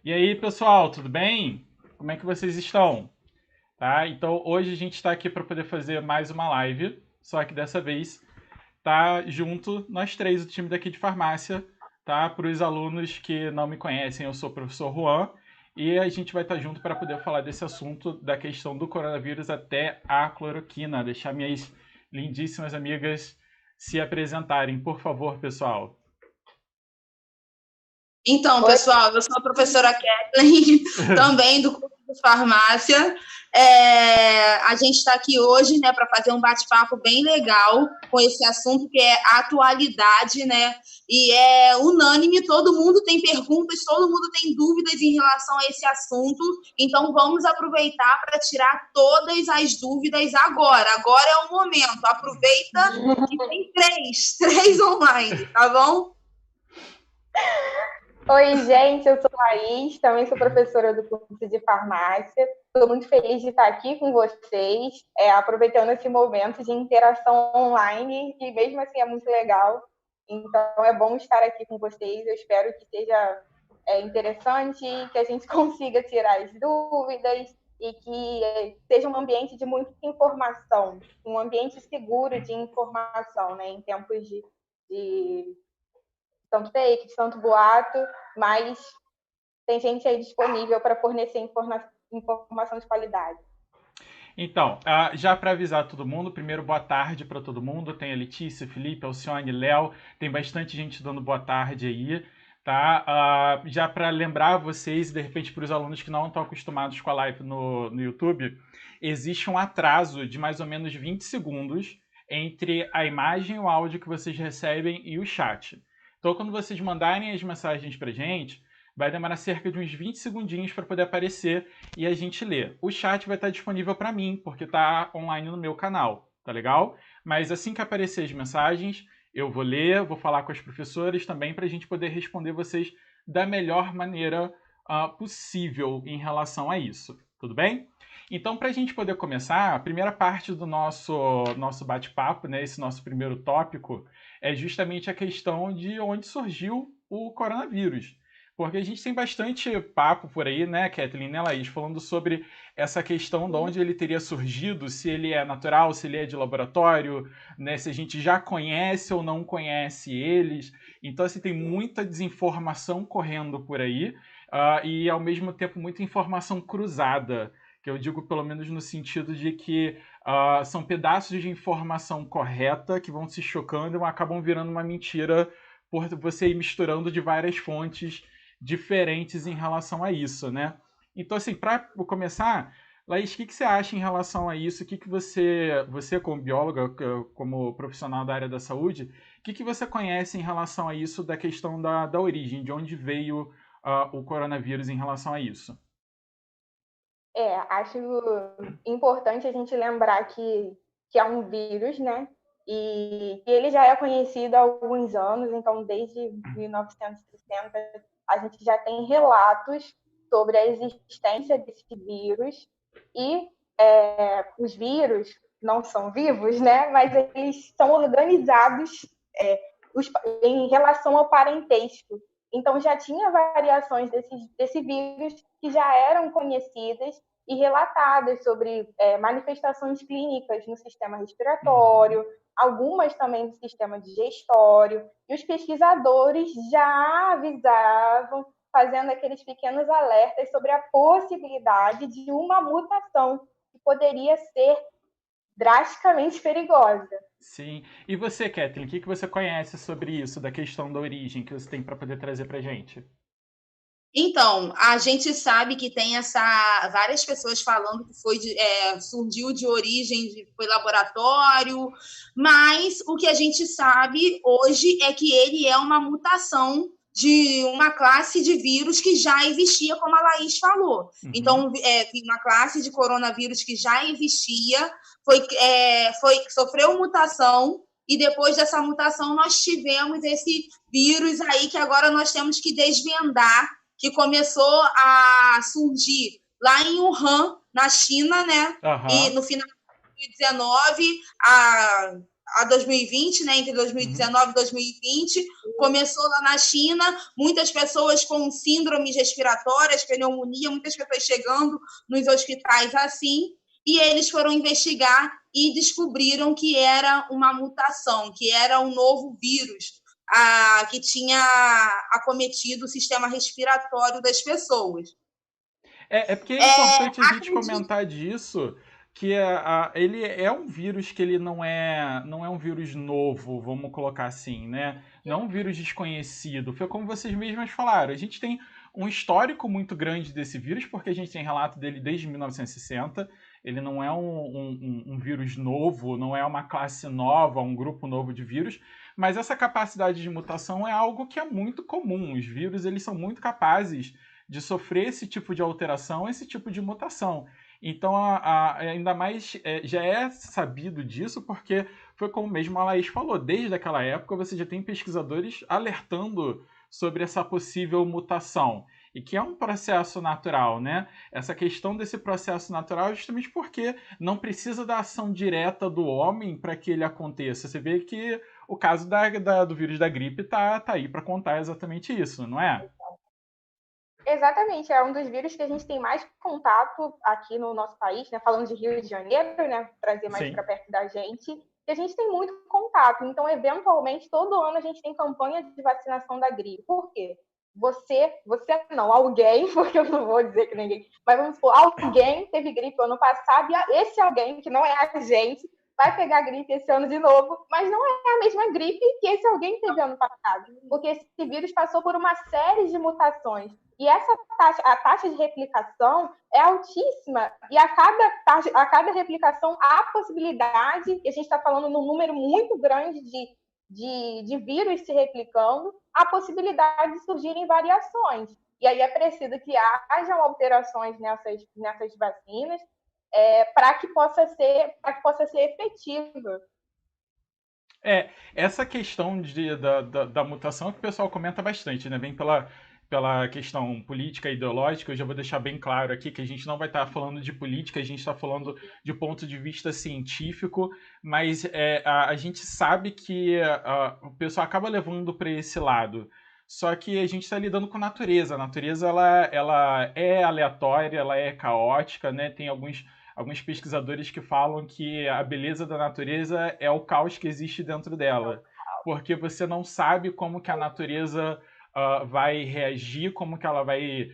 E aí, pessoal, tudo bem? Como é que vocês estão? Tá? Então, hoje a gente está aqui para poder fazer mais uma live, só que dessa vez tá junto nós três, o time daqui de farmácia, tá? Para os alunos que não me conhecem, eu sou o professor Juan e a gente vai estar junto para poder falar desse assunto da questão do coronavírus até a cloroquina. Deixar minhas lindíssimas amigas se apresentarem, por favor, pessoal. Então, Oi, pessoal, eu sou a professora Kathleen, também do curso de farmácia. A gente está aqui hoje, né, para fazer um bate-papo bem legal com esse assunto que é atualidade, né? E é unânime, todo mundo tem perguntas, todo mundo tem dúvidas em relação a esse assunto. Então, vamos aproveitar para tirar todas as dúvidas agora. Agora é o momento. Aproveita que tem três online, tá bom? Oi, gente, eu sou Laís, também sou professora do curso de farmácia. Estou muito feliz de estar aqui com vocês, aproveitando esse momento de interação online, que mesmo assim é muito legal. Então, é bom estar aqui com vocês. Eu espero que seja interessante, que a gente consiga tirar as dúvidas e que seja um ambiente de muita informação, um ambiente seguro de informação, né, em tempos de tanto fake, de tanto boato, mas tem gente aí disponível para fornecer informação de qualidade. Então, já para avisar todo mundo, primeiro boa tarde para todo mundo. Tem a Letícia, Felipe, Alcione, Léo, tem bastante gente dando boa tarde aí, tá? Já para lembrar vocês, de repente para os alunos que não estão acostumados com a live no YouTube, existe um atraso de mais ou menos 20 segundos entre a imagem e o áudio que vocês recebem e o chat. Então, quando vocês mandarem as mensagens para gente, vai demorar cerca de uns 20 segundinhos para poder aparecer e a gente lê. O chat vai estar disponível para mim, porque está online no meu canal, tá legal? Mas assim que aparecer as mensagens, eu vou ler, vou falar com as professoras também para a gente poder responder vocês da melhor maneira possível em relação a isso. Tudo bem? Então, para a gente poder começar, a primeira parte do nosso bate-papo, né, esse nosso primeiro tópico, é justamente a questão de onde surgiu o coronavírus. Porque a gente tem bastante papo por aí, né, Kathleen, né, Laís, falando sobre essa questão de onde ele teria surgido, se ele é natural, se ele é de laboratório, né, se a gente já conhece ou não conhece eles. Então, assim, tem muita desinformação correndo por aí e, ao mesmo tempo, muita informação cruzada, que eu digo pelo menos no sentido de que são pedaços de informação correta que vão se chocando e acabam virando uma mentira por você ir misturando de várias fontes diferentes em relação a isso, né? Então, assim, para começar, Laís, o que você acha em relação a isso? O que você como bióloga, como profissional da área da saúde, o que você conhece em relação a isso da questão da origem, de onde veio o coronavírus em relação a isso? Acho importante a gente lembrar que é um vírus, né? E que ele já é conhecido há alguns anos, então desde 1960 a gente já tem relatos sobre a existência desse vírus e os vírus não são vivos, né? Mas eles são organizados em relação ao parentesco. Então, já tinha variações desse vírus que já eram conhecidas e relatadas sobre manifestações clínicas no sistema respiratório, algumas também no sistema digestório, e os pesquisadores já avisavam, fazendo aqueles pequenos alertas sobre a possibilidade de uma mutação que poderia ser drasticamente perigosa. Sim. E você, Kathleen, o que você conhece sobre isso, da questão da origem que você tem para poder trazer para gente? Então, a gente sabe que tem várias pessoas falando que surgiu de origem, foi laboratório, mas o que a gente sabe hoje é que ele é uma mutação de uma classe de vírus que já existia, como a Laís falou. Uhum. Então, uma classe de coronavírus que já existia, sofreu mutação, e depois dessa mutação nós tivemos esse vírus aí que agora nós temos que desvendar, que começou a surgir lá em Wuhan, na China, né? E Aham. no final de 2019, a a 2020, né, entre 2019 e 2020, começou lá na China, muitas pessoas com síndromes respiratórias, pneumonia, muitas pessoas chegando nos hospitais assim, e eles foram investigar e descobriram que era uma mutação, que era um novo vírus que tinha acometido o sistema respiratório das pessoas. É porque é importante a gente comentar disso, que ele é um vírus que ele não é um vírus novo, vamos colocar assim, né? Não é um vírus desconhecido. Foi como vocês mesmos falaram. A gente tem um histórico muito grande desse vírus, porque a gente tem relato dele desde 1960. Ele não é um vírus novo, não é uma classe nova, um grupo novo de vírus, mas essa capacidade de mutação é algo que é muito comum. Os vírus, eles são muito capazes de sofrer esse tipo de alteração, esse tipo de mutação. Então, ainda mais, já é sabido disso, porque foi como mesmo a Laís falou, desde aquela época você já tem pesquisadores alertando sobre essa possível mutação, e que é um processo natural, né? Essa questão desse processo natural é justamente porque não precisa da ação direta do homem para que ele aconteça. Você vê que o caso do vírus da gripe tá aí para contar exatamente isso, não é? Exatamente, é um dos vírus que a gente tem mais contato aqui no nosso país, né? Falando de Rio de Janeiro, né? Trazer mais para perto da gente, que a gente tem muito contato. Então, eventualmente, todo ano a gente tem campanha de vacinação da gripe. Por quê? Você não, alguém, porque eu não vou dizer que ninguém, mas vamos supor, alguém teve gripe ano passado e esse alguém, que não é a gente, vai pegar gripe esse ano de novo, mas não é a mesma gripe que esse alguém teve ano passado, porque esse vírus passou por uma série de mutações. E a taxa de replicação é altíssima. E a cada replicação há possibilidade, e a gente está falando num número muito grande de vírus se replicando, há possibilidade de surgirem variações. E aí é preciso que hajam alterações nessas vacinas para que possa ser efetiva. Essa questão da mutação que o pessoal comenta bastante, né? Vem pela questão política e ideológica. Eu já vou deixar bem claro aqui que a gente não vai estar falando de política, a gente está falando de ponto de vista científico, mas a gente sabe que o pessoal acaba levando para esse lado. Só que a gente está lidando com a natureza. A natureza ela é aleatória, ela é caótica, né? Tem alguns pesquisadores que falam que a beleza da natureza é o caos que existe dentro dela. Porque você não sabe como que a natureza vai reagir, como que ela vai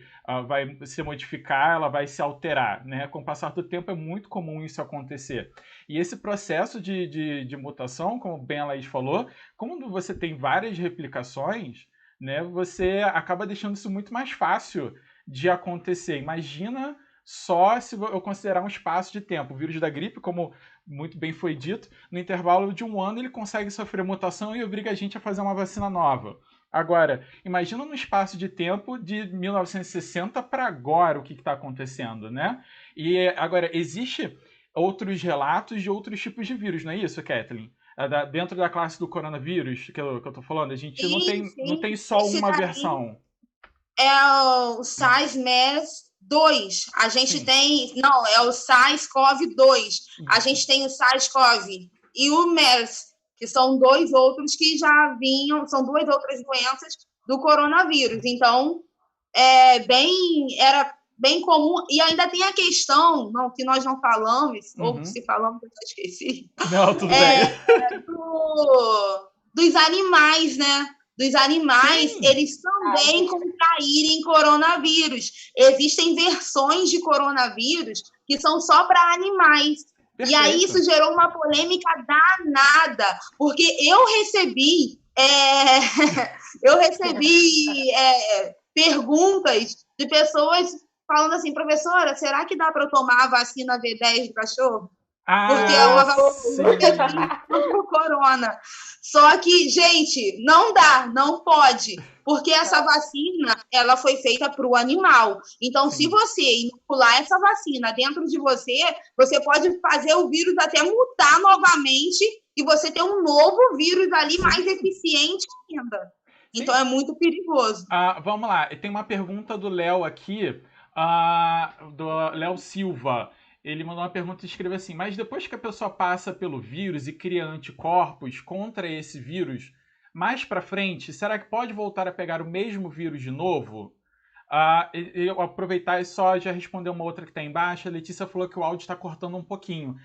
se modificar, ela vai se alterar, né? Com o passar do tempo é muito comum isso acontecer. E esse processo de mutação, como bem a Laís falou, quando você tem várias replicações, né, você acaba deixando isso muito mais fácil de acontecer. Imagina só se eu considerar um espaço de tempo. O vírus da gripe, como muito bem foi dito, no intervalo de 1 ano ele consegue sofrer mutação e obriga a gente a fazer uma vacina nova. Agora, imagina no espaço de tempo de 1960 para agora o que está acontecendo, né? E agora, existe outros relatos de outros tipos de vírus, não é isso, Kathleen? Dentro da classe do coronavírus que eu tô falando, a gente não tem só uma versão. É o SARS-MERS-2. A gente tem... Não, é o SARS-CoV-2. A gente tem o SARS-CoV e o MERS, que são dois outros que já vinham... São duas outras doenças do coronavírus. Então, era bem comum. E ainda tem a questão, que nós não falamos, ou se falamos, eu já esqueci. Não, tudo bem. Dos animais, né? Dos animais, eles também contraírem coronavírus. Existem versões de coronavírus que são só para animais. Perfeito. E aí isso gerou uma polêmica danada, porque eu recebi perguntas de pessoas falando assim, professora, será que dá para eu tomar a vacina V10 do cachorro? Porque é uma vacina contra o corona. Só que, gente, não dá, não pode. Porque essa vacina, ela foi feita para o animal. Então, se você inocular essa vacina dentro de você, você pode fazer o vírus até mutar novamente e você ter um novo vírus ali mais eficiente ainda. Então, é muito perigoso. Vamos lá. Tem uma pergunta do Léo aqui, do Léo Silva. Ele mandou uma pergunta e escreveu assim: mas depois que a pessoa passa pelo vírus e cria anticorpos contra esse vírus, mais para frente, será que pode voltar a pegar o mesmo vírus de novo? Eu aproveitar e só já responder uma outra que está embaixo. A Letícia falou que o áudio está cortando um pouquinho.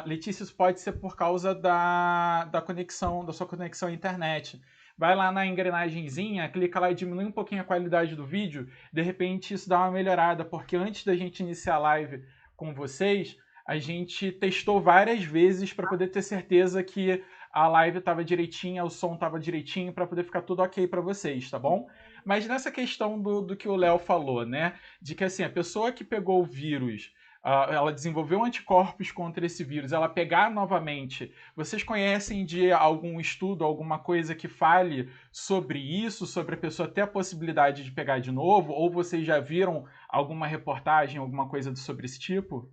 Letícia, isso pode ser por causa da conexão, da sua conexão à internet. Vai lá na engrenagemzinha, clica lá e diminui um pouquinho a qualidade do vídeo. De repente isso dá uma melhorada, porque antes da gente iniciar a live com vocês, a gente testou várias vezes para poder ter certeza que a live estava direitinha, o som estava direitinho, para poder ficar tudo ok para vocês, tá bom? Mas nessa questão do que o Léo falou, né? De que assim, a pessoa que pegou o vírus, ela desenvolveu anticorpos contra esse vírus, ela pegar novamente, vocês conhecem de algum estudo, alguma coisa que fale sobre isso, sobre a pessoa ter a possibilidade de pegar de novo? Ou vocês já viram alguma reportagem, alguma coisa sobre esse tipo?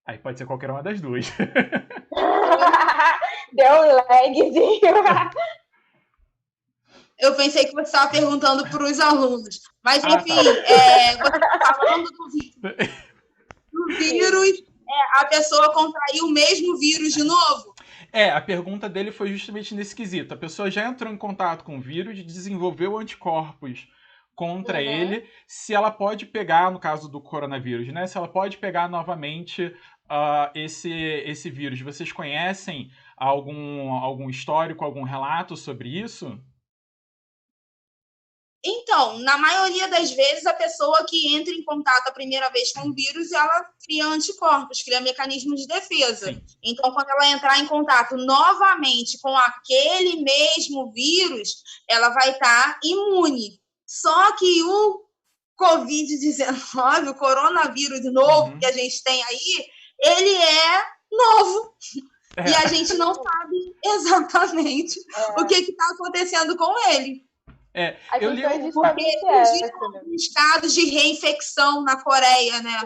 Aí pode ser qualquer uma das duas. Deu um lagzinho. Eu pensei que você estava perguntando para os alunos. Mas, enfim, você está falando do vírus, a pessoa contraiu o mesmo vírus de novo? A pergunta dele foi justamente nesse quesito. A pessoa já entrou em contato com o vírus, desenvolveu anticorpos contra ele, se ela pode pegar, no caso do coronavírus, né? Se ela pode pegar novamente esse vírus. Vocês conhecem algum histórico, algum relato sobre isso? Então, na maioria das vezes, a pessoa que entra em contato a primeira vez com o vírus, ela cria anticorpos, cria mecanismos de defesa. Sim. Então, quando ela entrar em contato novamente com aquele mesmo vírus, ela vai estar imune. Só que o Covid-19, o coronavírus novo que a gente tem aí, ele é novo. E a gente não sabe exatamente o que está acontecendo com ele. Eu li alguns casos de reinfecção na Coreia, né?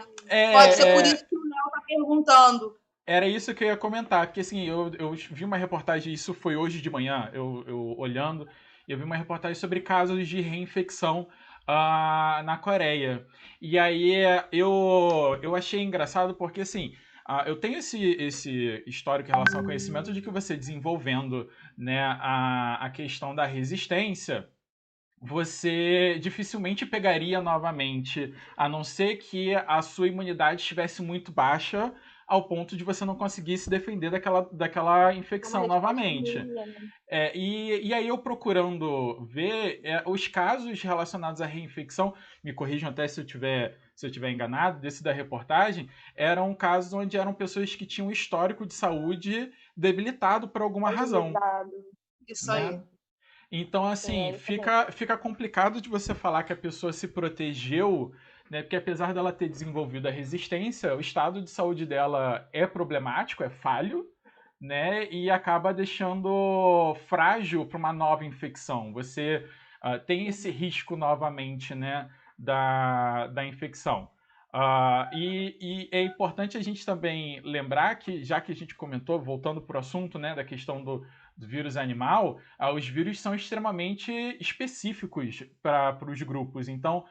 Pode ser por isso que o Léo está perguntando. Era isso que eu ia comentar, porque assim, eu vi uma reportagem, isso foi hoje de manhã, eu olhando, eu vi uma reportagem sobre casos de reinfecção na Coreia. E aí eu achei engraçado porque assim, eu tenho esse histórico em relação ao conhecimento de que você desenvolvendo, né, a questão da resistência, você dificilmente pegaria novamente, a não ser que a sua imunidade estivesse muito baixa ao ponto de você não conseguir se defender daquela infecção novamente. E aí eu procurando ver os casos relacionados à reinfecção, me corrijam até se eu tiver enganado, desse da reportagem, eram casos onde eram pessoas que tinham um histórico de saúde debilitado por alguma razão. Isso aí. Né? Então, assim, fica complicado de você falar que a pessoa se protegeu, né? Porque apesar dela ter desenvolvido a resistência, o estado de saúde dela é problemático, é falho, né? E acaba deixando frágil para uma nova infecção. Você tem esse risco novamente, né? Da infecção. E é importante a gente também lembrar que, já que a gente comentou, voltando para o assunto, né? Da questão do vírus animal, os vírus são extremamente específicos para os grupos. Então,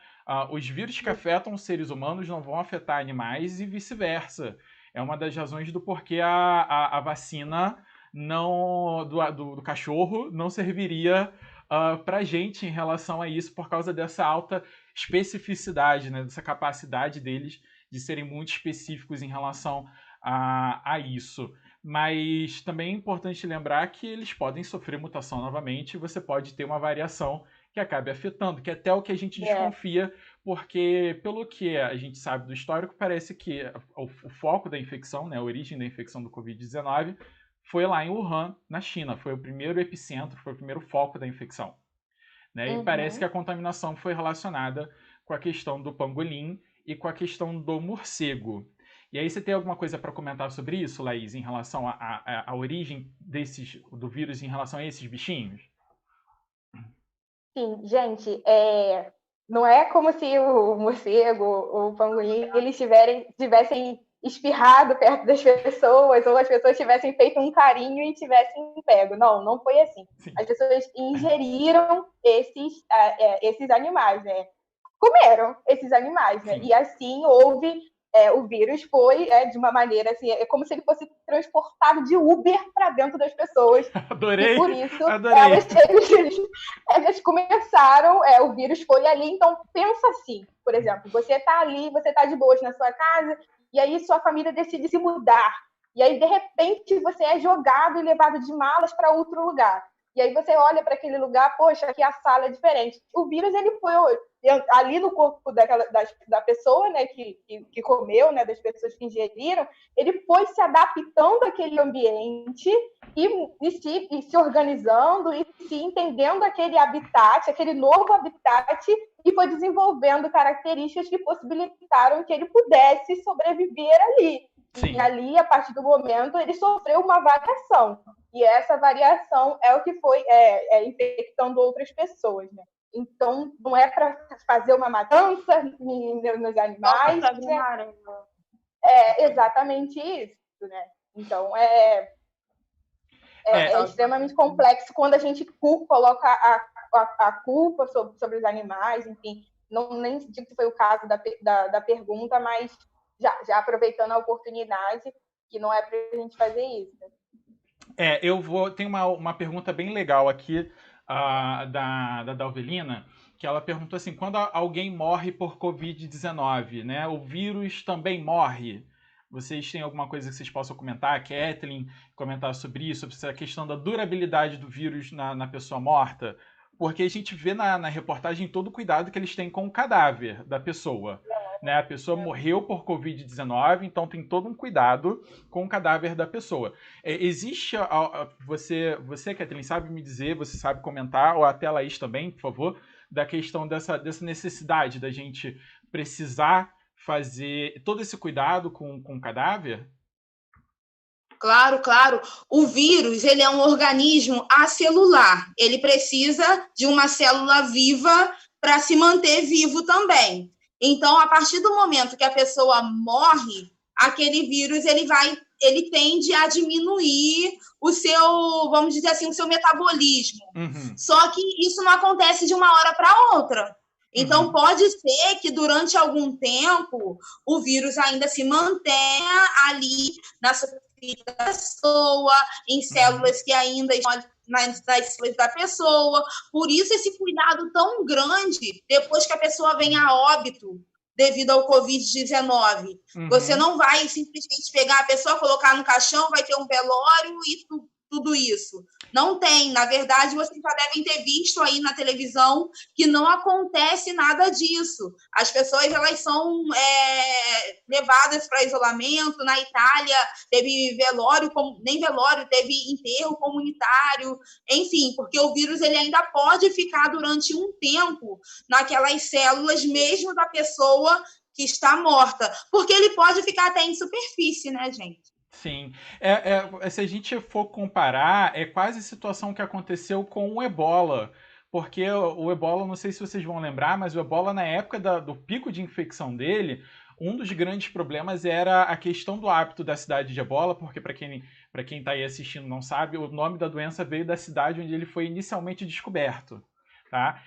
os vírus que afetam os seres humanos não vão afetar animais e vice-versa. É uma das razões do porquê a vacina do cachorro não serviria para a gente em relação a isso, por causa dessa alta especificidade, né, dessa capacidade deles de serem muito específicos em relação a isso. Mas também é importante lembrar que eles podem sofrer mutação novamente e você pode ter uma variação que acabe afetando, que é até o que a gente desconfia, porque pelo que a gente sabe do histórico, parece que o foco da infecção, né, a origem da infecção do Covid-19, foi lá em Wuhan, na China. Foi o primeiro epicentro, foi o primeiro foco da infecção. Né? E parece que a contaminação foi relacionada com a questão do pangolim e com a questão do morcego. E aí você tem alguma coisa para comentar sobre isso, Laís, em relação à origem do vírus em relação a esses bichinhos? Sim, gente, não é como se o morcego, o pangolim, eles tivessem espirrado perto das pessoas, ou as pessoas tivessem feito um carinho e tivessem pego. Não foi assim. Sim. As pessoas ingeriram esses animais, né? Comeram esses animais, né? E assim houve o vírus foi de uma maneira assim, é como se ele fosse transportado de Uber para dentro das pessoas. Adorei, E por isso adorei. eles começaram, o vírus foi ali. Então pensa assim, por exemplo, você está ali, você está de boas na sua casa, e aí sua família decide se mudar. E aí, de repente, você é jogado e levado de malas para outro lugar. E aí você olha para aquele lugar, poxa, aqui a sala é diferente. O vírus, ele foi ali no corpo da pessoa, né, que comeu, né, das pessoas que ingeriram, ele foi se adaptando àquele ambiente e se organizando e se entendendo aquele habitat, aquele novo habitat, e foi desenvolvendo características que possibilitaram que ele pudesse sobreviver ali. Sim. E ali, a partir do momento, ele sofreu uma variação. E essa variação é o que foi infectando outras pessoas, né? Então, não é para fazer uma matança nos animais. Né? É exatamente isso, né? Então, é extremamente complexo quando a gente coloca a culpa sobre os animais, enfim. Não nem digo que foi o caso da pergunta, mas já aproveitando a oportunidade, que não é para a gente fazer isso. Tem uma pergunta bem legal aqui da Dalvelina, que ela perguntou assim, quando alguém morre por Covid-19, né, o vírus também morre? Vocês têm alguma coisa que vocês possam comentar? A Kathleen comentar sobre isso, sobre a questão da durabilidade do vírus na pessoa morta? Porque a gente vê na reportagem todo o cuidado que eles têm com o cadáver da pessoa. Né? A pessoa morreu por Covid-19, então tem todo um cuidado com o cadáver da pessoa. Existe, você, Kathleen, sabe me dizer, você sabe comentar, ou até a Laís também, por favor, da questão dessa necessidade da gente precisar fazer todo esse cuidado com o cadáver? Claro, claro. O vírus, ele é um organismo acelular. Ele precisa de uma célula viva para se manter vivo também. Então, a partir do momento que a pessoa morre, aquele vírus ele tende a diminuir o seu, vamos dizer assim, o seu metabolismo. Uhum. Só que isso não acontece de uma hora para outra. Então, pode ser que durante algum tempo o vírus ainda se mantenha ali na superfície da pessoa, em células que ainda estão nas células da pessoa. Por isso, esse cuidado tão grande depois que a pessoa vem a óbito devido ao Covid-19. Você não vai simplesmente pegar a pessoa, colocar no caixão, vai ter um velório e tudo isso. Não tem. Na verdade, vocês já devem ter visto aí na televisão que não acontece nada disso. As pessoas, elas são levadas para isolamento. Na Itália, teve velório, nem velório, teve enterro comunitário, enfim, porque o vírus ele ainda pode ficar durante um tempo naquelas células, mesmo da pessoa que está morta, porque ele pode ficar até em superfície, né, gente? Sim. Se a gente for comparar, é quase a situação que aconteceu com o Ebola. Porque o Ebola, não sei se vocês vão lembrar, mas o Ebola, na época do pico de infecção dele, um dos grandes problemas era a questão do hábito da cidade de Ebola, porque para quem está aí assistindo não sabe, o nome da doença veio da cidade onde ele foi inicialmente descoberto. Tá?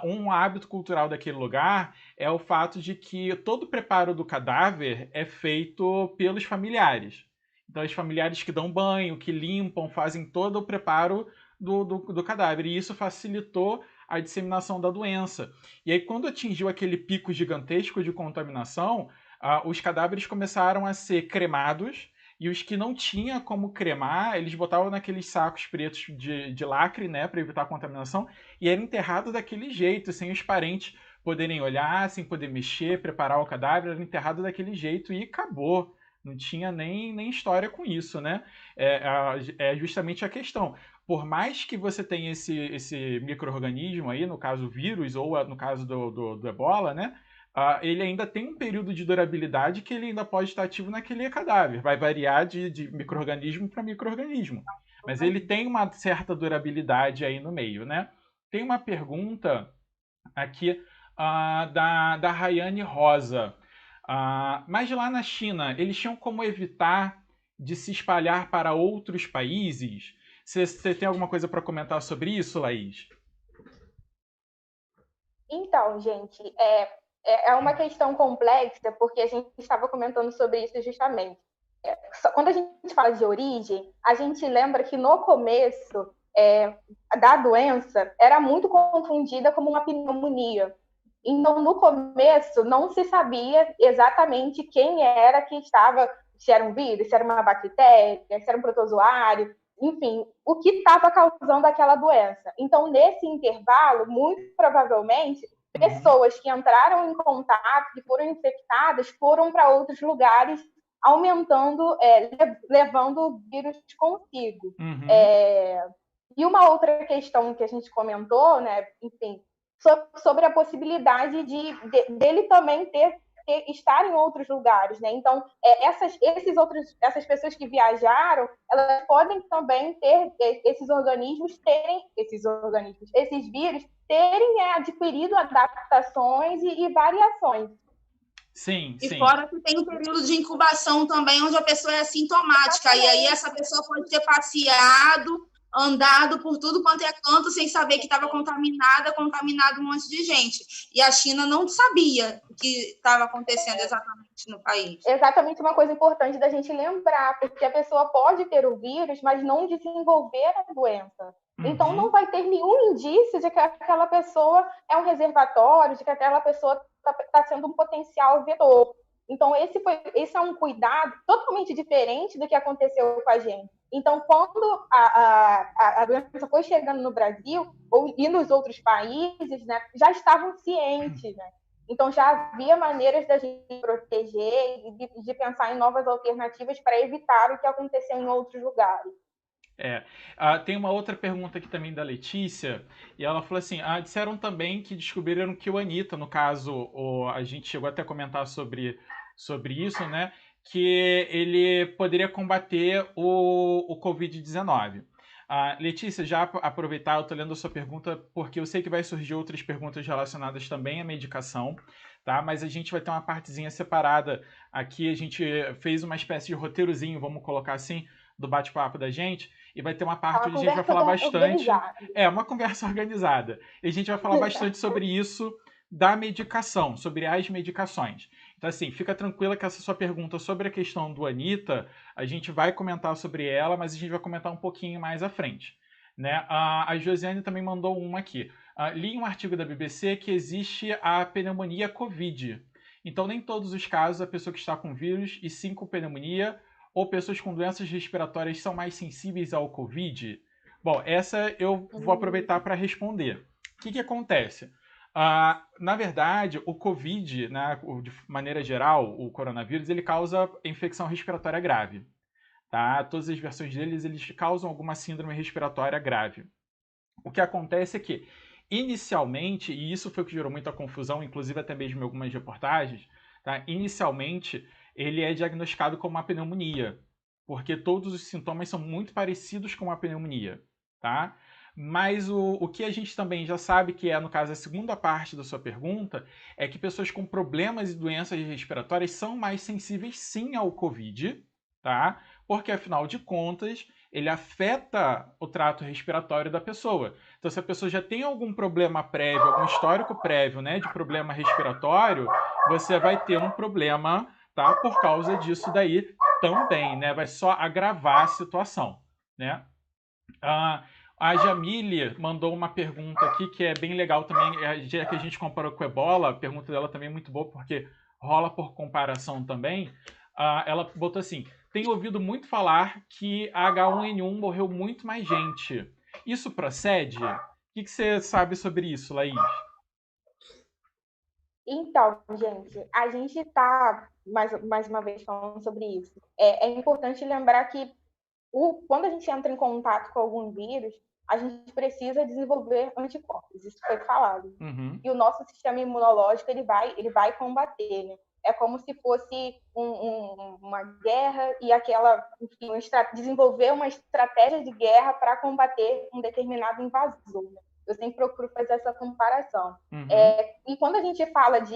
Um hábito cultural daquele lugar é o fato de que todo o preparo do cadáver é feito pelos familiares. Então, os familiares que dão banho, que limpam, fazem todo o preparo do cadáver. E isso facilitou a disseminação da doença. E aí, quando atingiu aquele pico gigantesco de contaminação, os cadáveres começaram a ser cremados. E os que não tinha como cremar, eles botavam naqueles sacos pretos de lacre, né, para evitar a contaminação. E era enterrado daquele jeito, sem os parentes poderem olhar, sem poder mexer, preparar o cadáver. Era enterrado daquele jeito e acabou. Não tinha nem história com isso, né? É justamente a questão. Por mais que você tenha esse micro-organismo aí, no caso o vírus, ou no caso do Ebola, né? Ele ainda tem um período de durabilidade que ele ainda pode estar ativo naquele cadáver. Vai variar de micro-organismo para micro-organismo. Mas ele tem uma certa durabilidade aí no meio, né? Tem uma pergunta aqui da Rayane Rosa. Mas lá na China, eles tinham como evitar de se espalhar para outros países? Você tem alguma coisa para comentar sobre isso, Laís? Então, gente, É uma questão complexa, porque a gente estava comentando sobre isso justamente. Quando a gente fala de origem, a gente lembra que no começo da doença era muito confundida como uma pneumonia. Então, no começo, não se sabia exatamente quem era que estava, se era um vírus, se era uma bactéria, se era um protozoário, enfim, o que estava causando aquela doença. Então, nesse intervalo, muito provavelmente, pessoas que entraram em contato, que foram infectadas, foram para outros lugares, aumentando, levando o vírus consigo. E uma outra questão que a gente comentou, né, enfim, sobre a possibilidade dele também estar em outros lugares, né? Então, essas pessoas que viajaram, elas podem também ter esses vírus terem adquirido adaptações e variações. Sim, e fora que tem um período de incubação também, onde a pessoa é assintomática, e aí essa pessoa pode ter passeado, andado por tudo quanto é canto, sem saber que estava contaminado um monte de gente. E a China não sabia o que estava acontecendo exatamente no país. Exatamente uma coisa importante da gente lembrar, porque a pessoa pode ter o vírus, mas não desenvolver a doença. Então, não vai ter nenhum indício de que aquela pessoa é um reservatório, de que aquela pessoa está sendo um potencial vetor. Então, esse é um cuidado totalmente diferente do que aconteceu com a gente. Então, quando a doença foi chegando no Brasil e nos outros países, né, já estavam cientes, né? Então, já havia maneiras da gente proteger e de pensar em novas alternativas para evitar o que aconteceu em outros lugares. Tem uma outra pergunta aqui também da Letícia, e ela falou assim, disseram também que descobriram que o Anitta, no caso, a gente chegou até a comentar sobre isso, né, que ele poderia combater o Covid-19. Letícia, já aproveitar, eu estou lendo a sua pergunta, porque eu sei que vai surgir outras perguntas relacionadas também à medicação, tá? Mas a gente vai ter uma partezinha separada aqui, a gente fez uma espécie de roteirozinho, vamos colocar assim, do bate-papo da gente, e vai ter uma parte onde a gente vai falar bastante... uma conversa organizada. E a gente vai falar bastante sobre isso da medicação, sobre as medicações. Então, assim, fica tranquila que essa sua pergunta sobre a questão do Anitta, a gente vai comentar sobre ela, mas a gente vai comentar um pouquinho mais à frente. Né? A Josiane também mandou uma aqui. Li um artigo da BBC que existe a pneumonia COVID. Então, nem todos os casos a pessoa que está com vírus e sim com pneumonia ou pessoas com doenças respiratórias são mais sensíveis ao COVID? Bom, essa eu vou aproveitar para responder. O que acontece? Na verdade, o COVID, né, de maneira geral, o coronavírus, ele causa infecção respiratória grave. Tá? Todas as versões deles, eles causam alguma síndrome respiratória grave. O que acontece é que, inicialmente, e isso foi o que gerou muita confusão, inclusive até mesmo em algumas reportagens, tá? Inicialmente, ele é diagnosticado como uma pneumonia, porque todos os sintomas são muito parecidos com uma pneumonia, tá? Mas o que a gente também já sabe, que é, no caso, a segunda parte da sua pergunta, é que pessoas com problemas e doenças respiratórias são mais sensíveis, sim, ao COVID, tá? Porque, afinal de contas, ele afeta o trato respiratório da pessoa. Então, se a pessoa já tem algum problema prévio, algum histórico prévio, né, de problema respiratório, você vai ter um problema, tá, por causa disso daí também, né? Vai só agravar a situação, né? A Jamile mandou uma pergunta aqui que é bem legal também, já que a gente comparou com o Ebola, a pergunta dela também é muito boa, porque rola por comparação também. Ela botou assim, tenho ouvido muito falar que a H1N1 morreu muito mais gente. Isso procede? O que você sabe sobre isso, Laís? Então, gente, a gente está, mais uma vez, falando sobre isso. É importante lembrar que quando a gente entra em contato com algum vírus, a gente precisa desenvolver anticorpos, isso foi falado. E o nosso sistema imunológico ele vai combater, né? É como se fosse uma guerra e desenvolver uma estratégia de guerra para combater um determinado invasor, né? Eu sempre procuro fazer essa comparação. E quando a gente fala de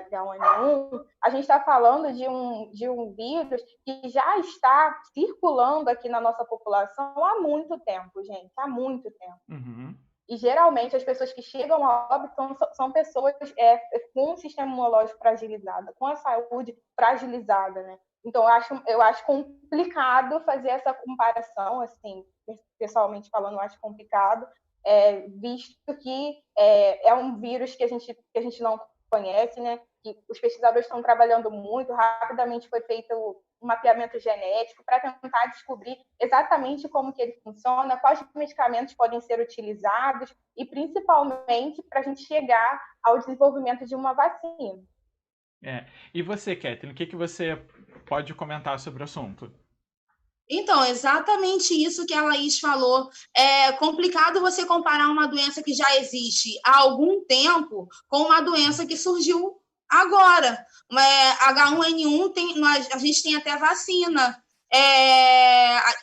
H1N1, a gente está falando de um vírus que já está circulando aqui na nossa população há muito tempo, gente, há muito tempo. E, geralmente, as pessoas que chegam a óbito são pessoas com um sistema imunológico fragilizado, com a saúde fragilizada, né? Então, eu acho complicado fazer essa comparação, assim, pessoalmente falando, eu acho complicado, visto que é um vírus que a gente não conhece, né? Que os pesquisadores estão trabalhando muito, rapidamente foi feito um mapeamento genético para tentar descobrir exatamente como que ele funciona, quais medicamentos podem ser utilizados e, principalmente, para a gente chegar ao desenvolvimento de uma vacina. E você, Kathleen, o que você pode comentar sobre o assunto? Então, exatamente isso que a Laís falou. É complicado você comparar uma doença que já existe há algum tempo com uma doença que surgiu agora. H1N1, a gente tem até vacina.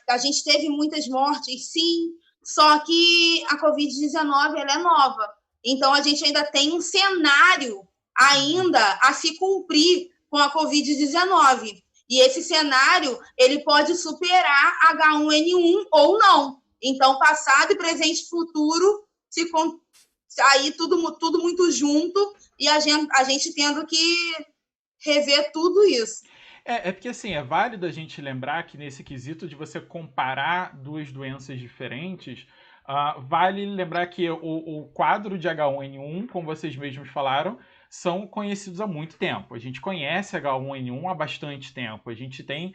A gente teve muitas mortes, sim, só que a Covid-19 ela é nova. Então, a gente ainda tem um cenário ainda a se cumprir com a Covid-19. E esse cenário, ele pode superar H1N1 ou não. Então, passado, presente e futuro, aí tudo muito junto e a gente tendo que rever tudo isso. Porque, assim, é válido a gente lembrar que nesse quesito de você comparar duas doenças diferentes, vale lembrar que o quadro de H1N1, como vocês mesmos falaram, são conhecidos há muito tempo. A gente conhece H1N1 há bastante tempo. A gente tem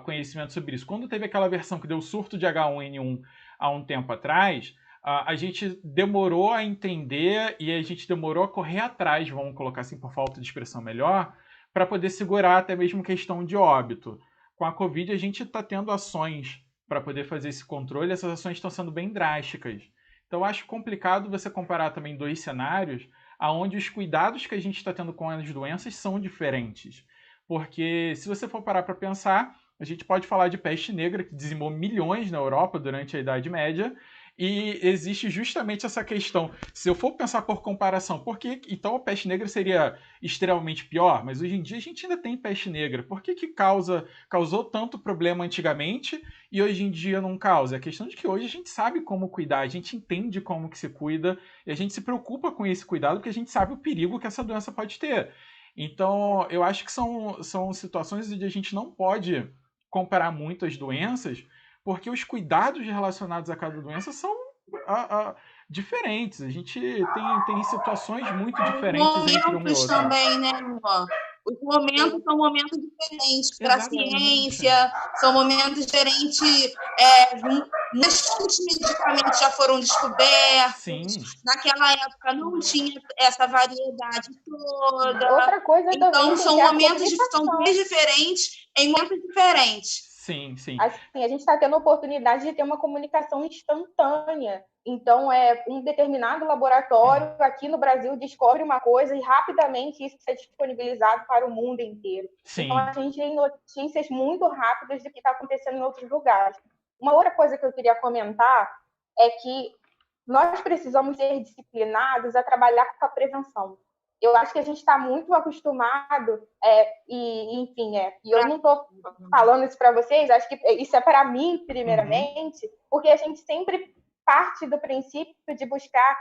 conhecimento sobre isso. Quando teve aquela versão que deu surto de H1N1 há um tempo atrás, a gente demorou a entender e a gente demorou a correr atrás, vamos colocar assim por falta de expressão melhor, para poder segurar até mesmo questão de óbito. Com a Covid, a gente está tendo ações para poder fazer esse controle, essas ações estão sendo bem drásticas. Então, eu acho complicado você comparar também dois cenários onde os cuidados que a gente está tendo com as doenças são diferentes. Porque, se você for parar para pensar, a gente pode falar de peste negra, que dizimou milhões na Europa durante a Idade Média, e existe justamente essa questão. Se eu for pensar por comparação, por que então a peste negra seria extremamente pior? Mas hoje em dia a gente ainda tem peste negra. Por que causou tanto problema antigamente e hoje em dia não causa? É a questão de que hoje a gente sabe como cuidar, a gente entende como que se cuida e a gente se preocupa com esse cuidado porque a gente sabe o perigo que essa doença pode ter. Então, eu acho que são situações onde a gente não pode comparar muito as doenças, porque os cuidados relacionados a cada doença são diferentes. A gente tem situações muito diferentes entre uma e outra. Também, né, amor? Os momentos são momentos diferentes para a ciência, são momentos diferentes. Muitos medicamentos já foram descobertos. Sim. Naquela época não tinha essa variedade toda. Outra coisa então, também são momentos bem diferentes em momentos diferentes. Sim, sim. Assim, a gente está tendo a oportunidade de ter uma comunicação instantânea. Então, um determinado laboratório aqui no Brasil descobre uma coisa e rapidamente isso é disponibilizado para o mundo inteiro. Sim. Então, a gente tem notícias muito rápidas do que está acontecendo em outros lugares. Uma outra coisa que eu queria comentar é que nós precisamos ser disciplinados a trabalhar com a prevenção. Eu acho que a gente está muito acostumado, e eu não estou falando isso para vocês, acho que isso é para mim, primeiramente, porque a gente sempre parte do princípio de buscar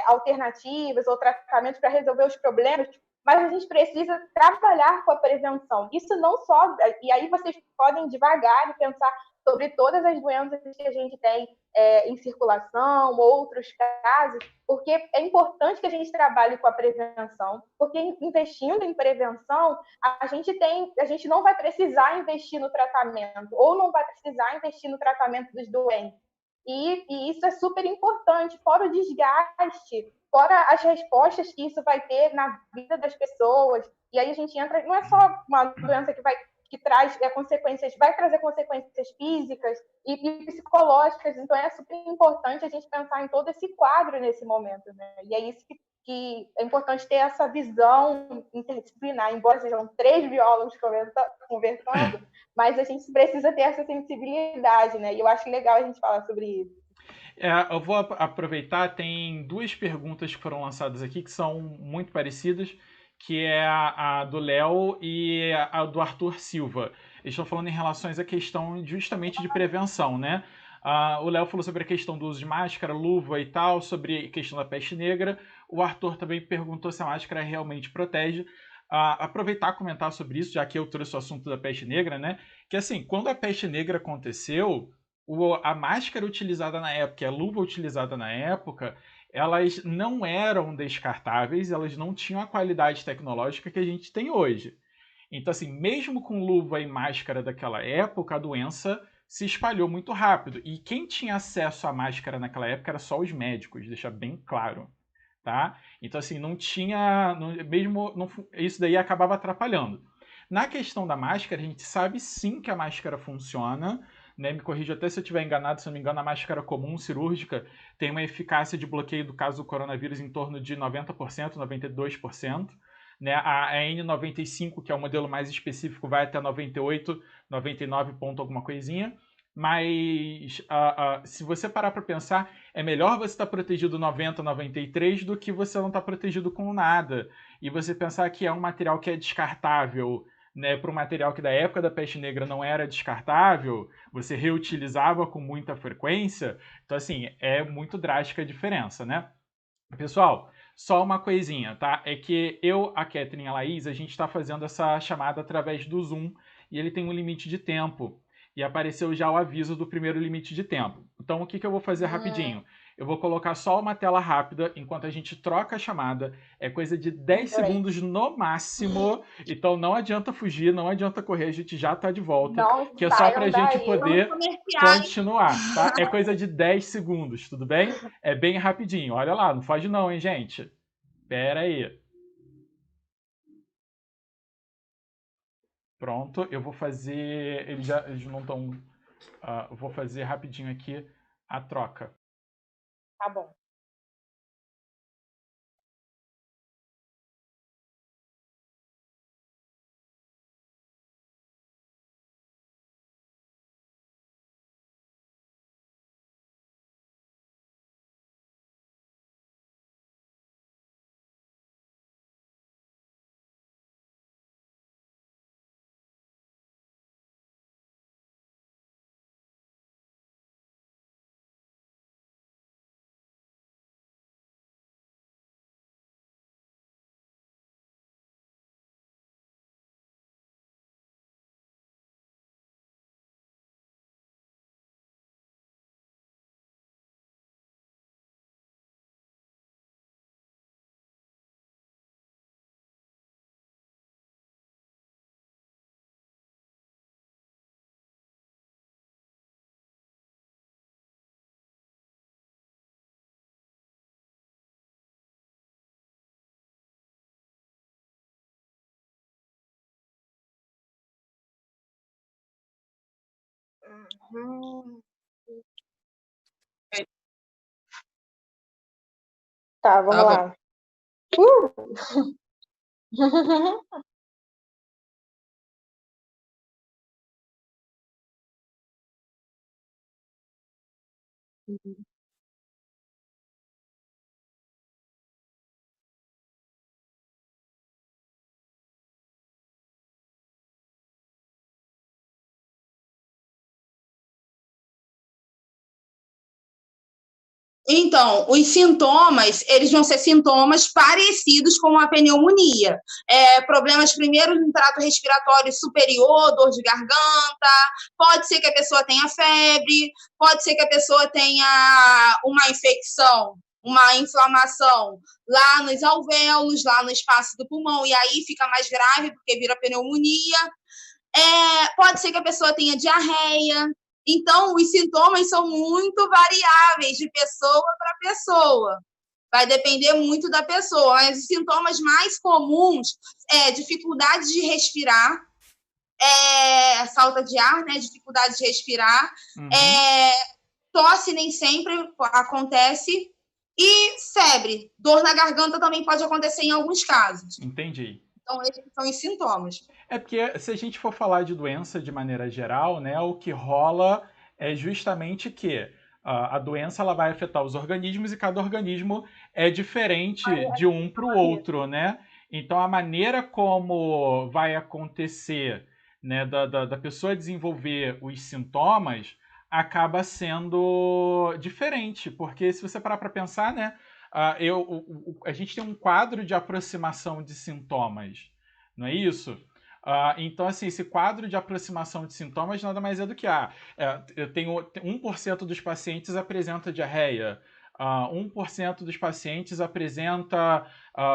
alternativas ou tratamentos para resolver os problemas, mas a gente precisa trabalhar com a prevenção. Isso não só... E aí vocês podem devagar e pensar sobre todas as doenças que a gente tem em circulação, outros casos, porque é importante que a gente trabalhe com a prevenção, porque investindo em prevenção, a gente não vai precisar investir no tratamento, ou não vai precisar investir no tratamento dos doentes. E isso é super importante, fora o desgaste, fora as respostas que isso vai ter na vida das pessoas. E aí a gente entra, não é só uma doença que traz consequências, vai trazer consequências físicas e psicológicas, então é super importante a gente pensar em todo esse quadro nesse momento, né? E é isso que é importante ter essa visão interdisciplinar, embora sejam 3 biólogos conversando, mas a gente precisa ter essa sensibilidade, né? E eu acho legal a gente falar sobre isso. Eu vou aproveitar, tem 2 perguntas que foram lançadas aqui que são muito parecidas, que é a do Léo e a do Arthur Silva. Eles estão falando em relação à questão justamente de prevenção, né? O Léo falou sobre a questão do uso de máscara, luva e tal, sobre a questão da peste negra. O Arthur também perguntou se a máscara realmente protege. Aproveitar e comentar sobre isso, já que eu trouxe o assunto da peste negra, né? Que assim, quando a peste negra aconteceu, a máscara utilizada na época e a luva utilizada na época, elas não eram descartáveis, elas não tinham a qualidade tecnológica que a gente tem hoje. Então, assim, mesmo com luva e máscara daquela época, a doença se espalhou muito rápido. E quem tinha acesso à máscara naquela época era só os médicos, deixar bem claro. Tá? Então, assim, não tinha. Isso daí acabava atrapalhando. Na questão da máscara, a gente sabe sim que a máscara funciona. Né? Me corrija até se eu estiver enganado, se não me engano, a máscara comum cirúrgica tem uma eficácia de bloqueio do caso do coronavírus em torno de 90%, 92%. Né? A N95, que é o modelo mais específico, vai até 98, 99 ponto alguma coisinha. Mas se você parar para pensar, é melhor você estar protegido 90, 93 do que você não estar protegido com nada. E você pensar que é um material que é descartável, né, para um material que da época da peste negra não era descartável, você reutilizava com muita frequência. Então, assim, é muito drástica a diferença, né? Pessoal, só uma coisinha, tá? É que eu, a Catherine e a Laís, a gente está fazendo essa chamada através do Zoom e ele tem um limite de tempo. E apareceu já o aviso do primeiro limite de tempo. Então, o que eu vou fazer rapidinho? Eu vou colocar só uma tela rápida enquanto a gente troca a chamada. É coisa de 10 segundos no máximo. Então, não adianta fugir, não adianta correr, a gente já tá de volta. Não que é só pra saiam gente daí. poder continuar, tá? É coisa de 10 segundos, tudo bem? É bem rapidinho. Olha lá, não foge não, hein, gente? Pera aí. Pronto, eu vou fazer. Eles não estão. Eu vou fazer rapidinho aqui a troca. Tá bom. Tá, vamos lá. Então, os sintomas, eles vão ser sintomas parecidos com a pneumonia. Problemas primeiro no trato respiratório superior, dor de garganta, pode ser que a pessoa tenha febre, pode ser que a pessoa tenha uma infecção, uma inflamação lá nos alvéolos, lá no espaço do pulmão, e aí fica mais grave porque vira pneumonia. Pode ser que a pessoa tenha diarreia. Então, os sintomas são muito variáveis de pessoa para pessoa. Vai depender muito da pessoa. Mas os sintomas mais comuns é dificuldade de respirar, falta de ar, né? Dificuldade de respirar. Tosse nem sempre acontece. E febre. Dor na garganta também pode acontecer em alguns casos. Entendi. Então, esses são os sintomas. É porque se a gente for falar de doença de maneira geral, né, o que rola é justamente que a doença ela vai afetar os organismos e cada organismo é diferente de um para o outro, né? Então a maneira como vai acontecer, né, da pessoa desenvolver os sintomas, acaba sendo diferente, porque se você parar para pensar, né, a gente tem um quadro de aproximação de sintomas, não é isso? Então, assim, esse quadro de aproximação de sintomas nada mais é do que eu tenho 1% dos pacientes apresenta diarreia, 1% dos pacientes apresenta,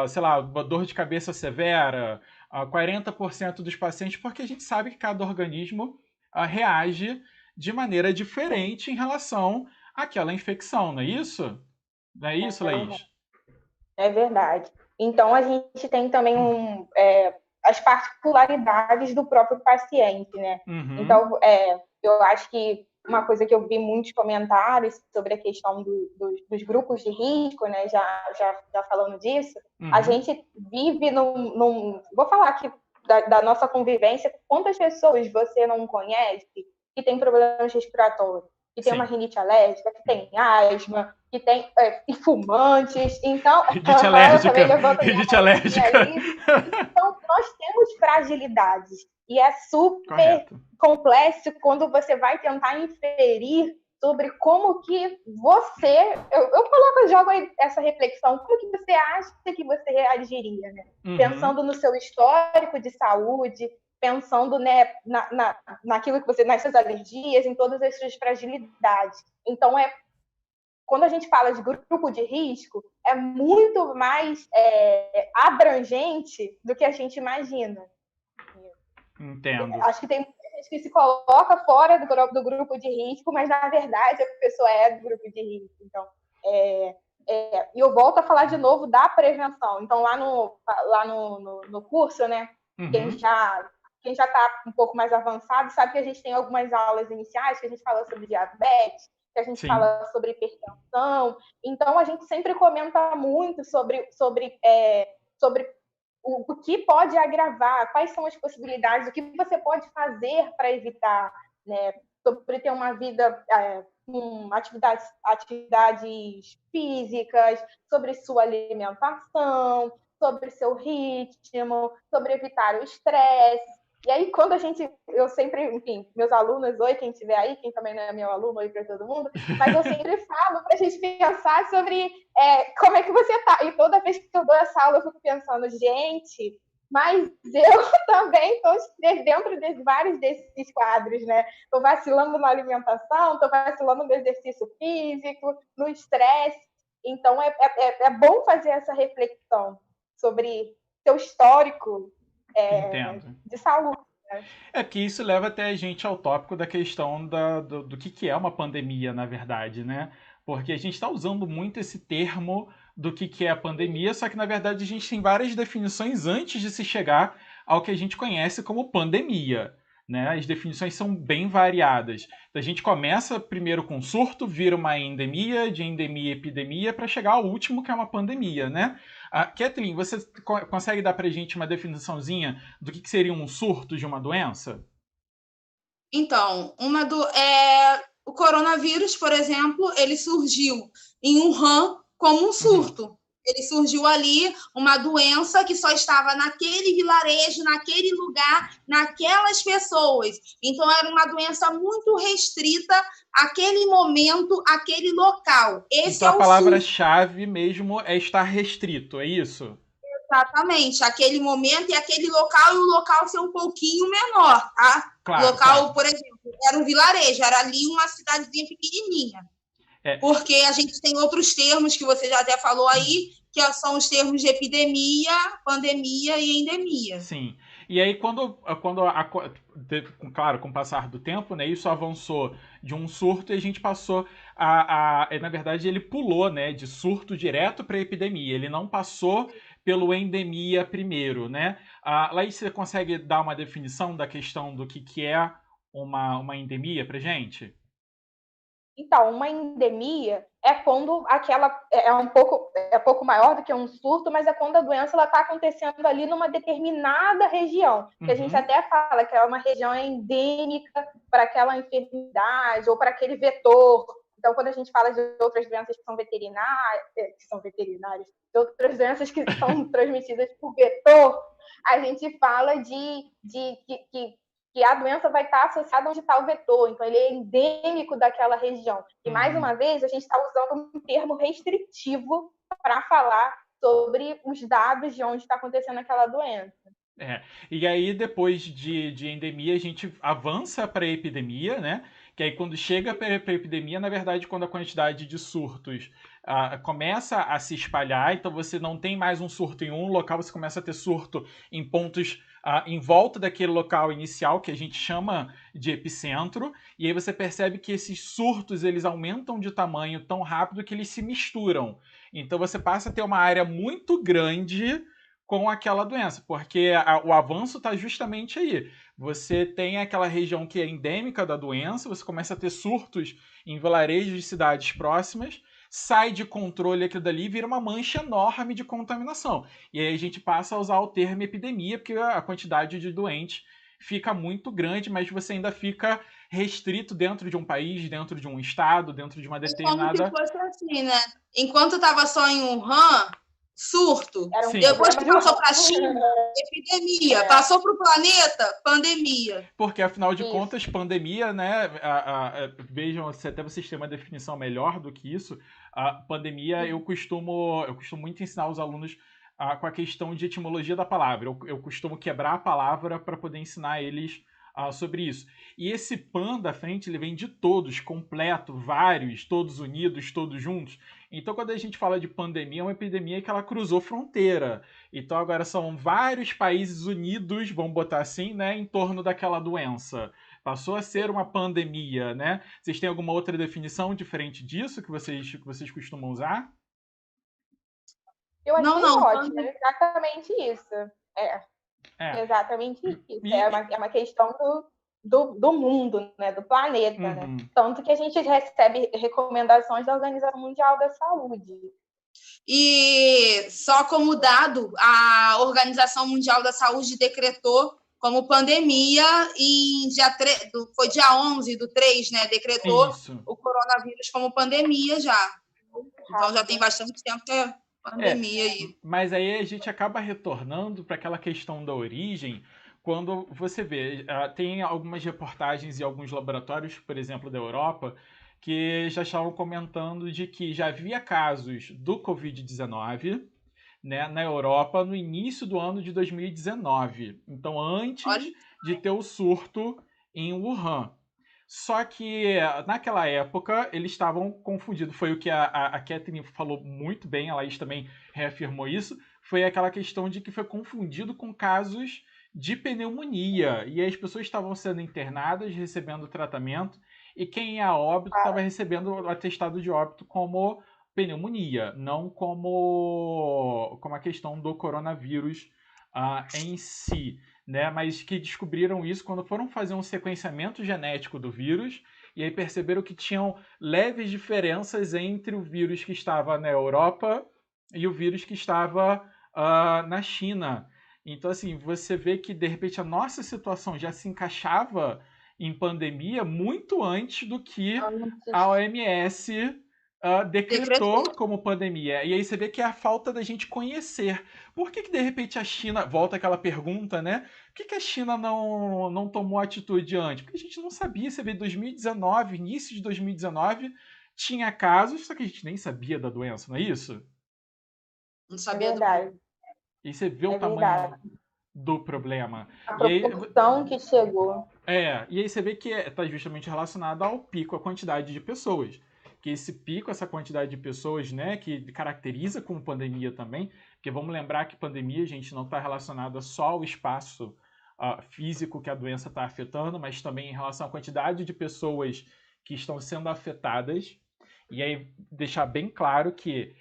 sei lá, dor de cabeça severa, 40% dos pacientes, porque a gente sabe que cada organismo reage de maneira diferente em relação àquela infecção, não é isso? Não é isso, Laís? É verdade. Então, a gente tem também as particularidades do próprio paciente, né? Uhum. Então, eu acho que uma coisa que eu vi muitos comentários sobre a questão dos grupos de risco, né? Já falando disso, a gente vive vou falar aqui da nossa convivência. Quantas pessoas você não conhece que tem problemas respiratórios, que tem uma rinite alérgica, que tem asma, que tem fumantes, então rinite eu também levanto minha alérgica. Aí. Então nós temos fragilidades e é super Correto. complexo quando você vai tentar inferir sobre como que você, eu jogo aí essa reflexão, como que você acha que você reagiria, né? Pensando no seu histórico de saúde, pensando, né, naquilo que você, nas suas alergias, em todas as suas fragilidades. Então, quando a gente fala de grupo de risco, é muito mais abrangente do que a gente imagina. Entendo. Acho que tem muita gente que se coloca fora do grupo de risco, mas, na verdade, a pessoa é do grupo de risco. Então, e eu volto a falar de novo da prevenção. Então, lá no curso, né, quem já está um pouco mais avançado sabe que a gente tem algumas aulas iniciais que a gente fala sobre diabetes, que a gente fala sobre hipertensão. Então, a gente sempre comenta muito sobre o que pode agravar, quais são as possibilidades, o que você pode fazer para evitar, né? Sobre ter uma vida com atividades físicas, sobre sua alimentação, sobre seu ritmo, sobre evitar o estresse. E aí, quando eu sempre, enfim, meus alunos, oi, quem estiver aí, quem também não é meu aluno, oi para todo mundo, mas eu sempre falo para a gente pensar sobre como é que você está. E toda vez que eu dou essa aula, eu fico pensando, gente, mas eu também estou dentro de vários desses quadros, né? Estou vacilando na alimentação, estou vacilando no exercício físico, no estresse. Então, é bom fazer essa reflexão sobre seu histórico de saúde. Né? Porque isso leva até a gente ao tópico da questão do que é uma pandemia, na verdade, né? Porque a gente está usando muito esse termo do que é a pandemia, só que na verdade a gente tem várias definições antes de se chegar ao que a gente conhece como pandemia. Né? As definições são bem variadas. Então, a gente começa primeiro com surto, vira uma endemia, de endemia epidemia, para chegar ao último, que é uma pandemia, né? Kathleen, você consegue dar para a gente uma definiçãozinha do que seria um surto de uma doença? Então, o coronavírus, por exemplo, ele surgiu em Wuhan como um surto. Ele surgiu ali, uma doença que só estava naquele vilarejo, naquele lugar, naquelas pessoas. Então, era uma doença muito restrita àquele momento, àquele local. Então, a palavra-chave mesmo é estar restrito, é isso? Exatamente, aquele momento e aquele local, e o local ser um pouquinho menor, tá? Claro, o local, claro. Por exemplo, era um vilarejo, era ali uma cidadezinha pequenininha. Porque a gente tem outros termos que você já até falou aí, que são os termos de epidemia, pandemia e endemia. Sim. E aí, claro, com o passar do tempo, né, isso avançou de um surto e a gente passou na verdade, ele pulou, né, de surto direto para epidemia. Ele não passou pelo endemia primeiro, né? Laís, você consegue dar uma definição da questão do que é uma endemia pra gente? Então, uma endemia é quando aquela é um pouco maior do que um surto, mas é quando a doença está acontecendo ali numa determinada região. Que a gente até fala que é uma região endêmica para aquela enfermidade ou para aquele vetor. Então, quando a gente fala de outras doenças que são veterinárias, de outras doenças que são transmitidas por vetor, a gente fala que que a doença vai estar associada onde está o vetor, então ele é endêmico daquela região. E, mais uma vez, a gente está usando um termo restritivo para falar sobre os dados de onde está acontecendo aquela doença. E aí, depois de endemia, a gente avança para a epidemia, né? Que aí, quando chega para a epidemia, na verdade, quando a quantidade de surtos começa a se espalhar, então você não tem mais um surto em um local, você começa a ter surto em pontos em volta daquele local inicial, que a gente chama de epicentro, e aí você percebe que esses surtos, eles aumentam de tamanho tão rápido que eles se misturam. Então você passa a ter uma área muito grande com aquela doença, porque o avanço está justamente aí. Você tem aquela região que é endêmica da doença, você começa a ter surtos em vilarejos de cidades próximas, sai de controle aquilo dali e vira uma mancha enorme de contaminação. E aí a gente passa a usar o termo epidemia, porque a quantidade de doentes fica muito grande, mas você ainda fica restrito dentro de um país, dentro de um estado, dentro de uma determinada... Como se fosse assim, né? Enquanto estava só em Wuhan, surto. Depois que passou para a China, epidemia. Passou para o planeta, pandemia. Porque, afinal de contas, pandemia, né? Vejam, se até vocês têm uma definição melhor do que isso, a pandemia, eu costumo muito ensinar os alunos com a questão de etimologia da palavra. Eu costumo quebrar a palavra para poder ensinar eles sobre isso. E esse pan da frente, ele vem de todos, completo, vários, todos unidos, todos juntos. Então, quando a gente fala de pandemia, é uma epidemia que ela cruzou fronteira. Então, agora são vários países unidos, vamos botar assim, né, em torno daquela doença. Passou a ser uma pandemia, né? Vocês têm alguma outra definição diferente disso que vocês costumam usar? Eu acho ótimo, é exatamente isso. Exatamente isso. É uma questão do mundo, né? Do planeta, né? Tanto que a gente recebe recomendações da Organização Mundial da Saúde. E só como dado, a Organização Mundial da Saúde decretou como pandemia em foi dia 11 do 3, né? Decretou o coronavírus como pandemia já. Então já tem bastante tempo que é pandemia aí. Mas aí a gente acaba retornando para aquela questão da origem, quando você vê, tem algumas reportagens e alguns laboratórios, por exemplo, da Europa, que já estavam comentando de que já havia casos do Covid-19, né, na Europa no início do ano de 2019. Então, antes de ter o surto em Wuhan. Só que naquela época eles estavam confundidos. Foi o que a Catherine falou muito bem, a Laís também reafirmou isso. Foi aquela questão de que foi confundido com casos de pneumonia. E as pessoas estavam sendo internadas, recebendo tratamento, e quem ia a óbito estava recebendo o atestado de óbito como pneumonia, não como a questão do coronavírus em si. Né, mas que descobriram isso quando foram fazer um sequenciamento genético do vírus e aí perceberam que tinham leves diferenças entre o vírus que estava na Europa e o vírus que estava na China. Então, assim, você vê que, de repente, a nossa situação já se encaixava em pandemia muito antes do que a OMS decretou como pandemia. E aí você vê que é a falta da gente conhecer. Por que de repente a China... Volta aquela pergunta, né? Por que a China não tomou atitude antes? Porque a gente não sabia. Você vê 2019, início de 2019, tinha casos, só que a gente nem sabia da doença, não é isso? Não sabia E você vê o tamanho do problema. A proporção que chegou. E aí você vê que está justamente relacionado ao pico, a quantidade de pessoas. Que esse pico, essa quantidade de pessoas, né, que caracteriza como pandemia também, porque vamos lembrar que pandemia, gente, não está relacionada só ao espaço físico que a doença está afetando, mas também em relação à quantidade de pessoas que estão sendo afetadas. E aí deixar bem claro que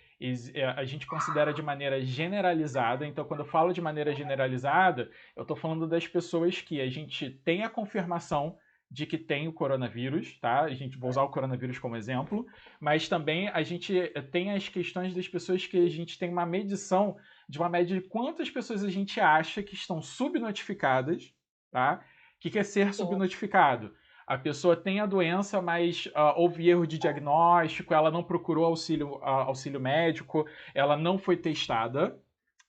a gente considera de maneira generalizada. Então, quando eu falo de maneira generalizada, eu estou falando das pessoas que a gente tem a confirmação de que tem o coronavírus, tá? A gente vai usar o coronavírus como exemplo, mas também a gente tem as questões das pessoas que a gente tem uma medição de uma média de quantas pessoas a gente acha que estão subnotificadas, tá? O que é ser subnotificado? A pessoa tem a doença, mas houve erro de diagnóstico, ela não procurou auxílio médico, ela não foi testada,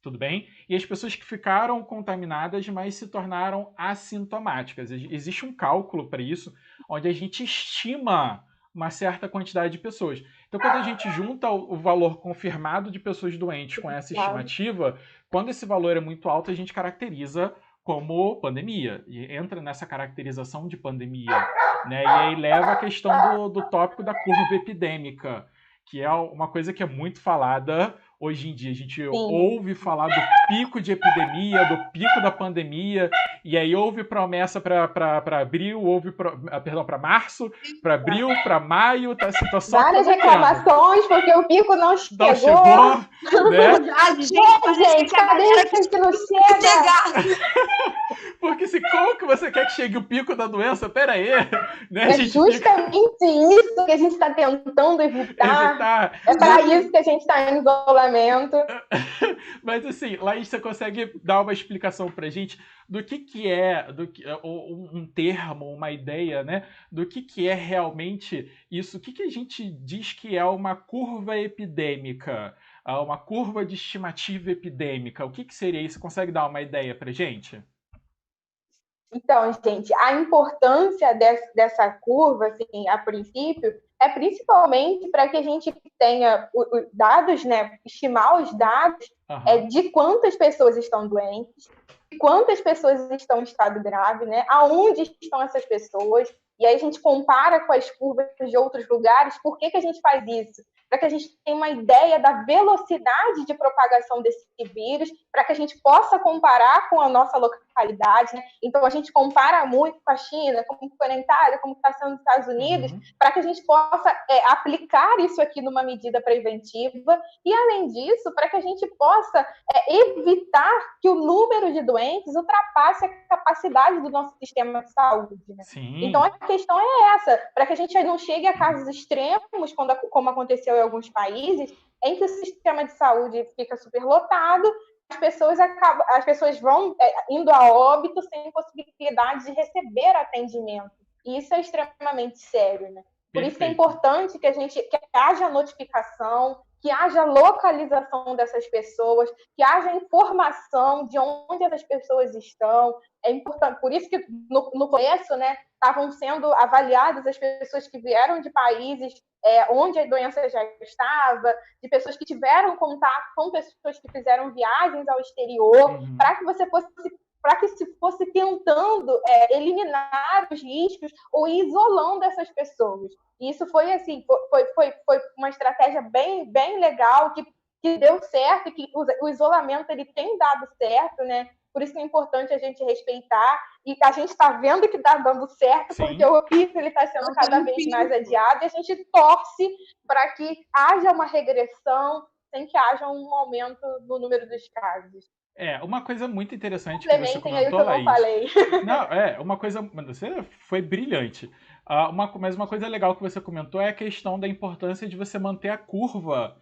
tudo bem? E as pessoas que ficaram contaminadas, mas se tornaram assintomáticas. Existe um cálculo para isso, onde a gente estima uma certa quantidade de pessoas. Então, quando a gente junta o valor confirmado de pessoas doentes com essa estimativa, quando esse valor é muito alto, a gente caracteriza como pandemia, e entra nessa caracterização de pandemia, né? E aí leva a questão do tópico da curva epidêmica, que é uma coisa que é muito falada hoje em dia. A gente ouve falar do pico de epidemia, do pico da pandemia, e aí houve promessa para abril, para março, para abril, para maio, tá, tá só várias reclamações, porque o pico não chegou. Não chegou, né? Gente, cadê isso que não chega? Porque como que você quer que chegue o pico da doença? Pera aí. Né? É justamente isso que a gente está tentando evitar. É para isso que a gente está em isolamento. Mas assim, Laís, você consegue dar uma explicação pra gente do que é um termo, uma ideia, né? Do que é realmente isso? O que a gente diz que é uma curva epidêmica? Uma curva de estimativa epidêmica? O que seria isso? Você consegue dar uma ideia pra gente? Então, gente, a importância dessa curva, assim, a princípio, é principalmente para que a gente tenha dados, né, estimar os dados de quantas pessoas estão doentes, quantas pessoas estão em estado grave, né, aonde estão essas pessoas, e aí a gente compara com as curvas de outros lugares. Por que a gente faz isso? Para que a gente tenha uma ideia da velocidade de propagação desse vírus, para que a gente possa comparar com a nossa localidade, né? Então, a gente compara muito com a China, como foi na Itália, como está sendo nos Estados Unidos, para que a gente possa aplicar isso aqui numa medida preventiva e, além disso, para que a gente possa evitar que o número de doentes ultrapasse a capacidade do nosso sistema de saúde, né? Então, a questão é essa, para que a gente não chegue a casos extremos, como aconteceu em alguns países, em que o sistema de saúde fica superlotado, as pessoas vão indo a óbito sem possibilidade de receber atendimento. E isso é extremamente sério, né? Por isso que é importante que haja notificação, que haja localização dessas pessoas, que haja informação de onde essas pessoas estão. É importante. Por isso que no começo, né, estavam sendo avaliadas as pessoas que vieram de países onde a doença já estava, de pessoas que tiveram contato com pessoas que fizeram viagens ao exterior, para que se fosse tentando eliminar os riscos ou isolando essas pessoas. E isso foi assim, foi uma estratégia bem, bem legal, que deu certo, e que o isolamento ele tem dado certo, né? Por isso é importante a gente respeitar, e a gente está vendo que está dando certo, porque o pico está sendo cada vez mais adiado, e a gente torce para que haja uma regressão, sem que haja um aumento no número dos casos. Uma coisa muito interessante que você comentou, Laís. Uma coisa... Você foi brilhante. Mas uma coisa legal que você comentou é a questão da importância de você manter a curva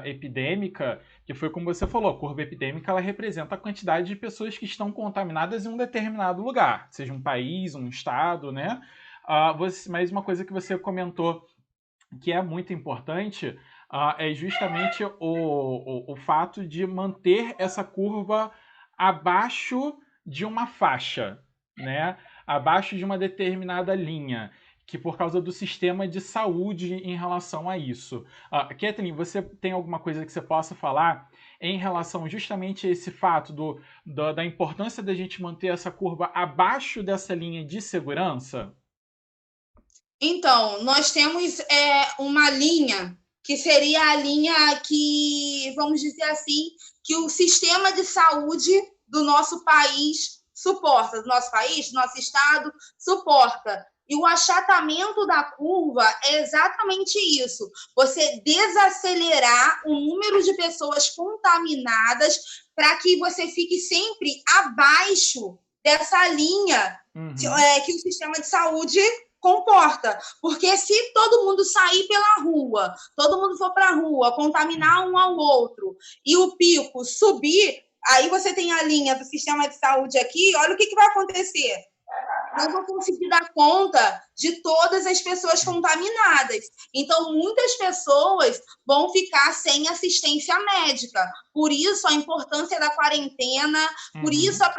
epidêmica, que foi como você falou, a curva epidêmica ela representa a quantidade de pessoas que estão contaminadas em um determinado lugar, seja um país, um estado, né? Mas uma coisa que você comentou que é muito importante é justamente o fato de manter essa curva abaixo de uma faixa, né? Abaixo de uma determinada linha, que por causa do sistema de saúde em relação a isso. Kathleen, você tem alguma coisa que você possa falar em relação justamente a esse fato da importância da gente manter essa curva abaixo dessa linha de segurança? Então, nós temos uma linha que seria a linha que, vamos dizer assim, que o sistema de saúde do nosso país suporta, do nosso país, do nosso estado, suporta. E o achatamento da curva é exatamente isso. Você desacelerar o número de pessoas contaminadas para que você fique sempre abaixo dessa linha que o sistema de saúde comporta. Porque se todo mundo sair pela rua, todo mundo for para a rua, contaminar um ao outro, e o pico subir, aí você tem a linha do sistema de saúde aqui, olha o que vai acontecer. não vou conseguir dar conta de todas as pessoas contaminadas. Então, muitas pessoas vão ficar sem assistência médica. Por isso, a importância da quarentena, por isso a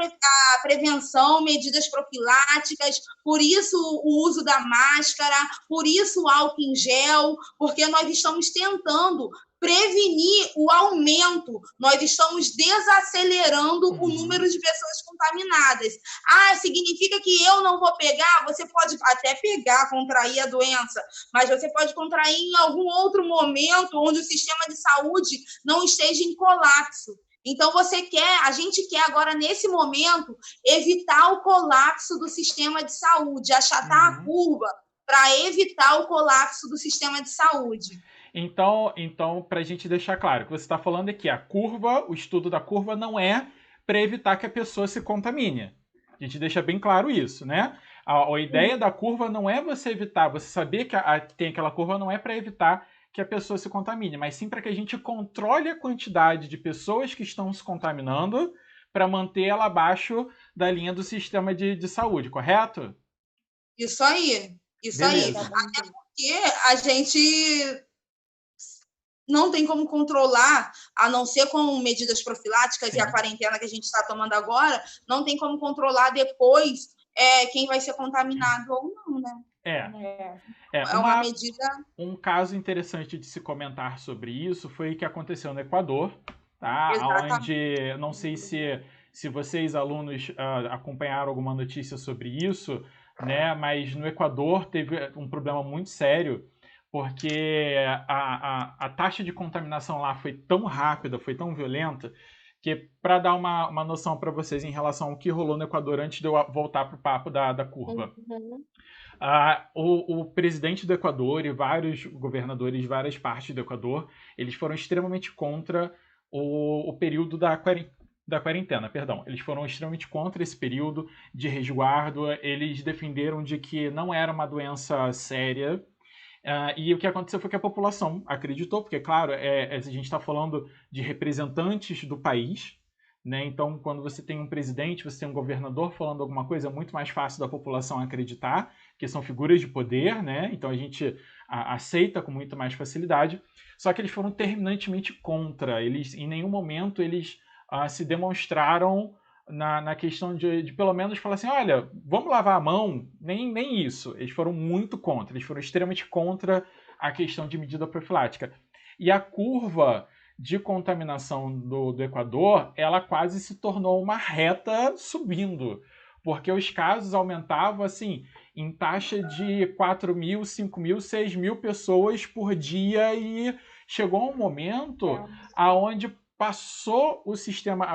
prevenção, medidas profiláticas, por isso o uso da máscara, por isso o álcool em gel, porque nós estamos tentando prevenir o aumento, nós estamos desacelerando o número de pessoas contaminadas. Significa que eu não vou pegar? Você pode até pegar, contrair a doença, mas você pode contrair em algum outro momento onde o sistema de saúde não esteja em colapso. Então, a gente quer agora, nesse momento, evitar o colapso do sistema de saúde, achatar a curva para evitar o colapso do sistema de saúde. Então para a gente deixar claro, o que você está falando é que o estudo da curva não é para evitar que a pessoa se contamine. A gente deixa bem claro isso, né? A ideia da curva não é você evitar, você saber que tem aquela curva não é para evitar que a pessoa se contamine, mas sim para que a gente controle a quantidade de pessoas que estão se contaminando para manter ela abaixo da linha do sistema de saúde, correto? Isso aí. Até porque a gente não tem como controlar, a não ser com medidas profiláticas e a quarentena que a gente está tomando agora, não tem como controlar depois quem vai ser contaminado ou não, né? Uma medida... Um caso interessante de se comentar sobre isso foi o que aconteceu no Equador, tá? Onde, não sei se vocês, alunos, acompanharam alguma notícia sobre isso, né? Mas no Equador teve um problema muito sério, porque a taxa de contaminação lá foi tão rápida, foi tão violenta, que para dar uma noção para vocês em relação ao que rolou no Equador, antes de eu voltar para o papo da curva. O presidente do Equador e vários governadores de várias partes do Equador, eles foram extremamente contra o período da quarentena, perdão. Eles foram extremamente contra esse período de resguardo, eles defenderam de que não era uma doença séria. E o que aconteceu foi que a população acreditou, porque, claro, a gente está falando de representantes do país, né? Então, quando você tem um presidente, você tem um governador falando alguma coisa, é muito mais fácil da população acreditar, que são figuras de poder, né? Então a gente aceita com muito mais facilidade. Só que eles foram terminantemente contra. Em nenhum momento eles se demonstraram na questão de pelo menos falar assim, olha, vamos lavar a mão, nem isso. Eles foram muito contra, eles foram extremamente contra a questão de medida profilática. E a curva de contaminação do Equador, ela quase se tornou uma reta subindo, porque os casos aumentavam assim, em taxa de 4.000, 5.000, 6.000 pessoas por dia, e chegou a um momento aonde passou o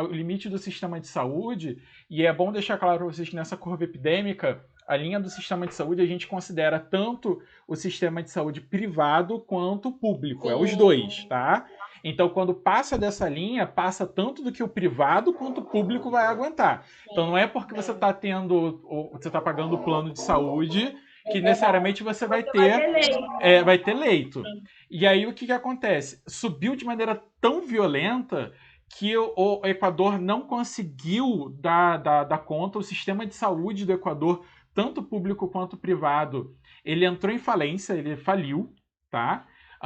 limite do sistema de saúde, e é bom deixar claro para vocês que nessa curva epidêmica, a linha do sistema de saúde, a gente considera tanto o sistema de saúde privado quanto público, os dois, tá? Então, quando passa dessa linha, passa tanto do que o privado quanto o público vai aguentar. Então, não é porque você está pagando o plano de saúde que necessariamente você vai ter leito. E aí o que acontece? Subiu de maneira tão violenta que o Equador não conseguiu dar conta. O sistema de saúde do Equador, tanto público quanto privado, ele entrou em falência, ele faliu, tá?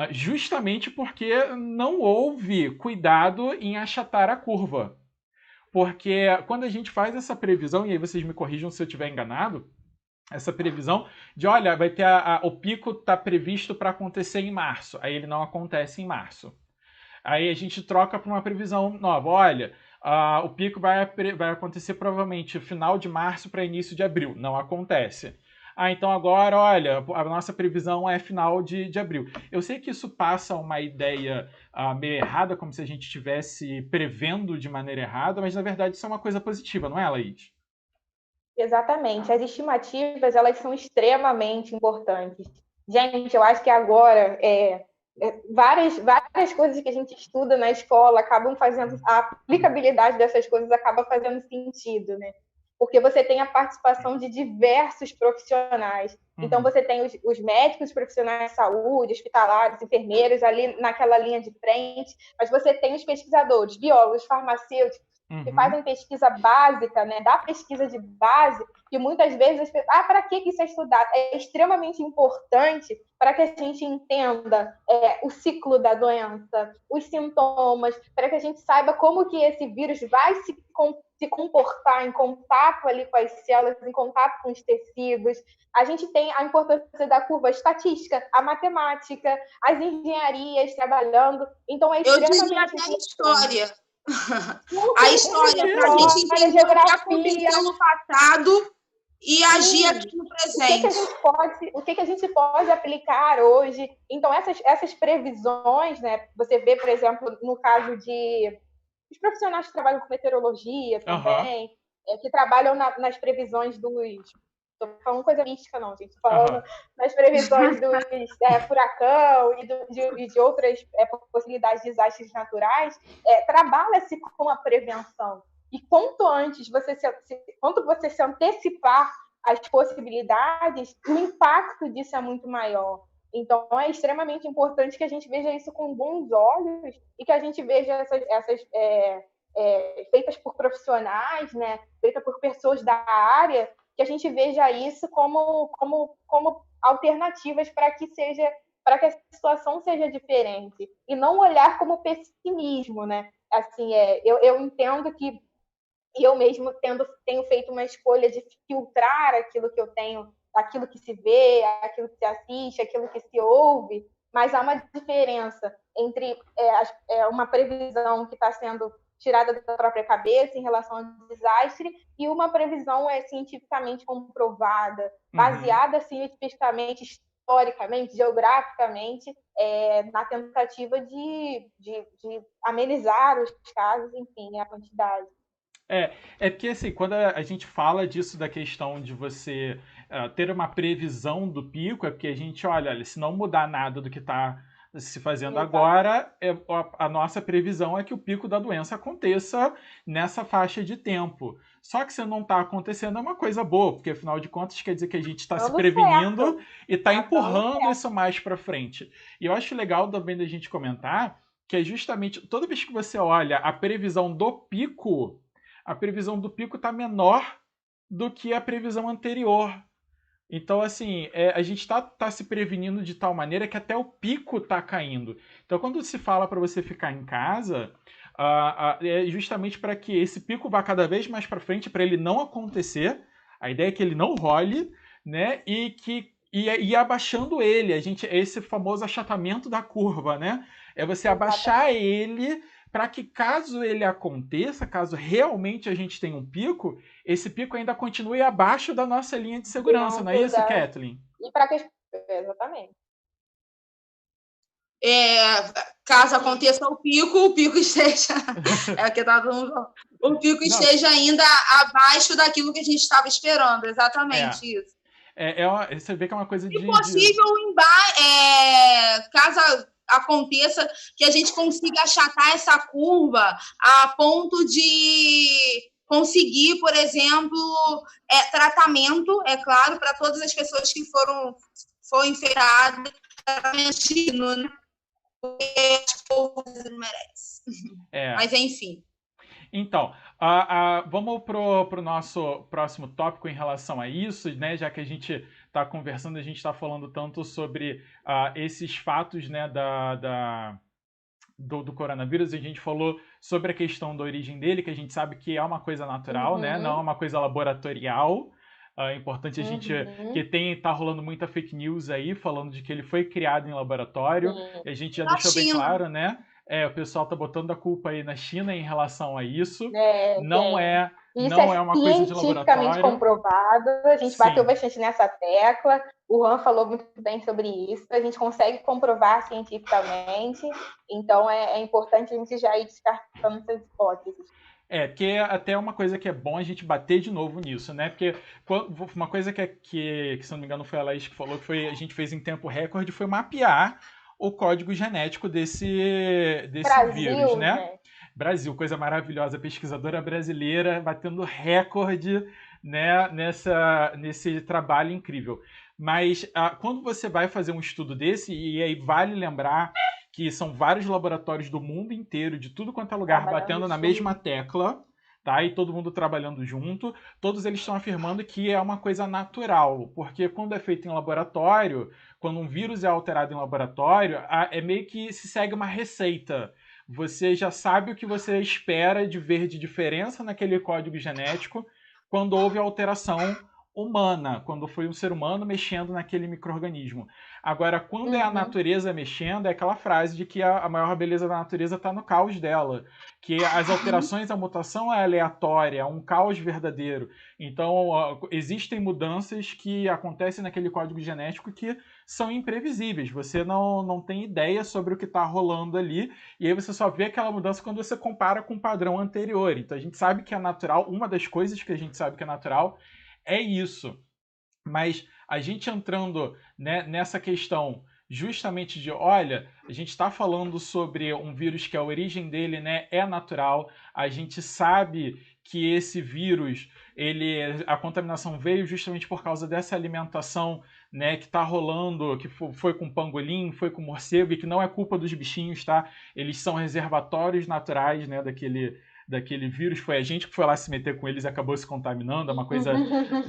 Justamente porque não houve cuidado em achatar a curva. Porque quando a gente faz essa previsão, e aí vocês me corrijam se eu estiver enganado, essa previsão de, olha, vai ter o pico está previsto para acontecer em março, aí ele não acontece em março. Aí a gente troca para uma previsão nova, olha, o pico vai acontecer provavelmente final de março para início de abril, não acontece. Então agora, olha, a nossa previsão é final de abril. Eu sei que isso passa uma ideia meio errada, como se a gente estivesse prevendo de maneira errada, mas na verdade isso é uma coisa positiva, não é, Laís? Exatamente. As estimativas, elas são extremamente importantes. Gente, eu acho que agora várias coisas que a gente estuda na escola acabam fazendo, a aplicabilidade dessas coisas acaba fazendo sentido, né? Porque você tem a participação de diversos profissionais. Então, você tem os médicos, os profissionais de saúde, hospitalares, enfermeiros ali naquela linha de frente, mas você tem os pesquisadores, biólogos, farmacêuticos, que fazem pesquisa básica, né, da pesquisa de base, que muitas vezes as pessoas, para que isso é estudado? É extremamente importante para que a gente entenda o ciclo da doença, os sintomas, para que a gente saiba como que esse vírus vai se comportar em contato ali com as células, em contato com os tecidos. A gente tem a importância da curva estatística, a matemática, as engenharias trabalhando. Então, é extremamente importante. A história. A história, para a gente entender o que aconteceu no passado e agir aqui no presente. O que a gente pode aplicar hoje? Então, essas previsões, né? Você vê, por exemplo, no caso de os profissionais que trabalham com meteorologia também, que trabalham nas previsões dos... Estou falando coisa mística, não, gente. Estou falando nas previsões dos furacão e de outras possibilidades de desastres naturais. Trabalha-se com a prevenção. E quanto antes você se antecipar às possibilidades, o impacto disso é muito maior. Então, é extremamente importante que a gente veja isso com bons olhos e que a gente veja essas feitas por profissionais, né, feitas por pessoas da área, que a gente veja isso como alternativas para que a situação seja diferente e não olhar como pessimismo, né? Assim, eu entendo que eu mesmo tenho feito uma escolha de filtrar aquilo que eu tenho, aquilo que se vê, aquilo que se assiste, aquilo que se ouve, mas há uma diferença entre uma previsão que está sendo tirada da própria cabeça em relação ao desastre e uma previsão cientificamente comprovada, baseada cientificamente, historicamente, geograficamente, na tentativa de amenizar os casos, enfim, a quantidade. É porque assim, quando a gente fala disso da questão de você ter uma previsão do pico, é porque a gente olha, se não mudar nada do que está se fazendo agora, a nossa previsão é que o pico da doença aconteça nessa faixa de tempo. Só que se não está acontecendo é uma coisa boa, porque afinal de contas quer dizer que a gente está se prevenindo e está empurrando isso mais para frente. E eu acho legal também da gente comentar que é justamente, toda vez que você olha a previsão do pico está menor do que a previsão anterior. Então, assim, a gente está se prevenindo de tal maneira que até o pico está caindo. Então, quando se fala para você ficar em casa, é justamente para que esse pico vá cada vez mais para frente, para ele não acontecer. A ideia é que ele não role, né? E abaixando ele. Esse famoso achatamento da curva, né? É você abaixar ele para que caso ele aconteça, caso realmente a gente tenha um pico, esse pico ainda continue abaixo da nossa linha de segurança, não é isso, Kathleen? E para que... Exatamente. Caso aconteça o pico esteja... o pico esteja ainda abaixo daquilo que a gente estava esperando, exatamente isso. Você vê que é uma coisa de... Se possível, caso aconteça, que a gente consiga achatar essa curva a ponto de conseguir, por exemplo, tratamento, é claro, para todas as pessoas que foram infectadas, tratamento, né? Porque as pessoas não merecem. Mas, enfim. Então, vamos para o nosso próximo tópico em relação a isso, né? Já que a gente está conversando, a gente está falando tanto sobre esses fatos, né, do coronavírus. A gente falou sobre a questão da origem dele, que a gente sabe que é uma coisa natural, né? Não é uma coisa laboratorial. É importante a gente... que tá rolando muita fake news aí, falando de que ele foi criado em laboratório. E a gente já deixou bem claro, né? O pessoal tá botando a culpa aí na China em relação a isso. Não é uma coisa de laboratório. Cientificamente comprovado. A gente bateu bastante nessa tecla. O Han falou muito bem sobre isso. A gente consegue comprovar cientificamente. Então, é importante a gente já ir descartando essas hipóteses. Porque até uma coisa que é bom a gente bater de novo nisso, né? Porque uma coisa que se não me engano, foi a Laís que falou que a gente fez em tempo recorde, foi mapear o código genético desse vírus, né? Brasil, coisa maravilhosa, pesquisadora brasileira batendo recorde, né, nesse trabalho incrível. Mas quando você vai fazer um estudo desse, e aí vale lembrar que são vários laboratórios do mundo inteiro, de tudo quanto é lugar, batendo na mesma tecla, tá? E todo mundo trabalhando junto, todos eles estão afirmando que é uma coisa natural, porque quando é feito em laboratório, quando um vírus é alterado em laboratório, é meio que se segue uma receita. Você já sabe o que você espera de ver de diferença naquele código genético quando houve alteração humana, quando foi um ser humano mexendo naquele micro-organismo. Agora, quando é a natureza mexendo, é aquela frase de que a maior beleza da natureza está no caos dela, que as alterações, a mutação é aleatória, é um caos verdadeiro. Então, existem mudanças que acontecem naquele código genético que são imprevisíveis. Você não tem ideia sobre o que está rolando ali, e aí você só vê aquela mudança quando você compara com o padrão anterior. Então, a gente sabe que é natural, uma das coisas que a gente sabe que é natural é isso. Mas a gente entrando, né, nessa questão justamente de, olha, a gente está falando sobre um vírus que a origem dele, né, é natural, a gente sabe que esse vírus, a contaminação veio justamente por causa dessa alimentação, né, que está rolando, que foi com pangolim, foi com morcego, e que não é culpa dos bichinhos, tá? Eles são reservatórios naturais, né, daquele vírus, foi a gente que foi lá se meter com eles e acabou se contaminando, é uma coisa,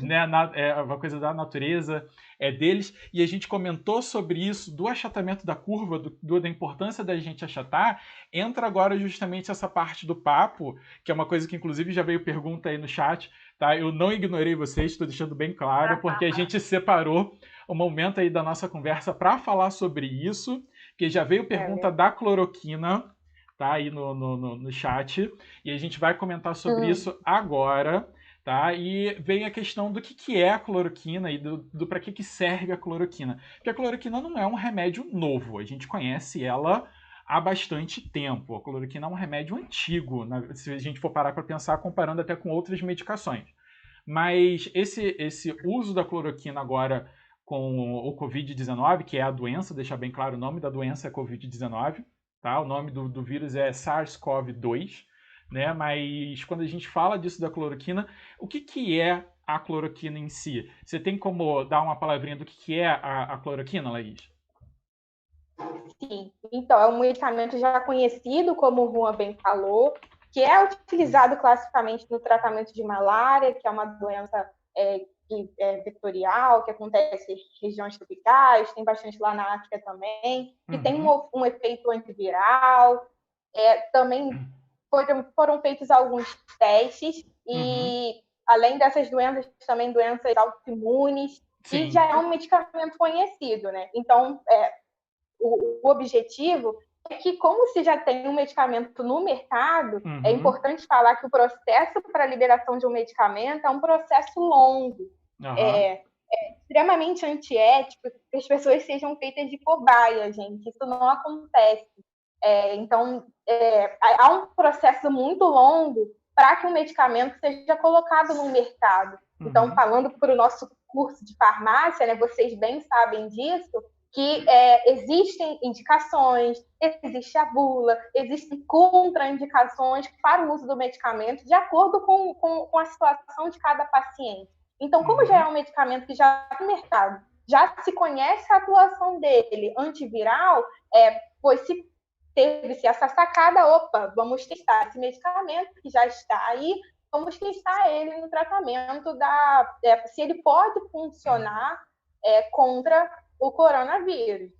né, é uma coisa da natureza, é deles, e a gente comentou sobre isso, do achatamento da curva, da importância da gente achatar. Entra agora justamente essa parte do papo, que é uma coisa que inclusive já veio pergunta aí no chat, tá? Eu não ignorei vocês, estou deixando bem claro, porque a gente separou um momento aí da nossa conversa para falar sobre isso, que já veio pergunta da cloroquina, tá aí no chat, e a gente vai comentar sobre isso agora, tá? E vem a questão do que é a cloroquina e do para que serve a cloroquina. Porque a cloroquina não é um remédio novo, a gente conhece ela há bastante tempo. A cloroquina é um remédio antigo, se a gente for parar para pensar, comparando até com outras medicações. Mas esse uso da cloroquina agora com o Covid-19, que é a doença, deixar bem claro, o nome da doença é Covid-19, tá? O nome do vírus é SARS-CoV-2, né? Mas quando a gente fala disso da cloroquina, o que é a cloroquina em si? Você tem como dar uma palavrinha do que é a cloroquina, Laís? Sim, então é um medicamento já conhecido, como o Juan bem falou, que é utilizado classicamente no tratamento de malária, que é uma doença vetorial, que acontece em regiões tropicais, tem bastante lá na África também, que tem um efeito antiviral. Também foram feitos alguns testes, e além dessas doenças, também doenças autoimunes, e já é um medicamento conhecido, né? Então, o objetivo é que, como se já tem um medicamento no mercado, é importante falar que o processo para a liberação de um medicamento é um processo longo. É extremamente antiético que as pessoas sejam feitas de cobaia, gente. Isso não acontece. Então, há um processo muito longo para que um medicamento seja colocado no mercado. Então, falando para o nosso curso de farmácia, né, vocês bem sabem disso, que existem indicações, existe a bula, existem contraindicações para o uso do medicamento de acordo com a situação de cada paciente. Então, como já é um medicamento que já está no mercado, já se conhece a atuação dele antiviral, se teve-se essa sacada, opa, vamos testar esse medicamento que já está aí, vamos testar ele no tratamento se ele pode funcionar contra o coronavírus.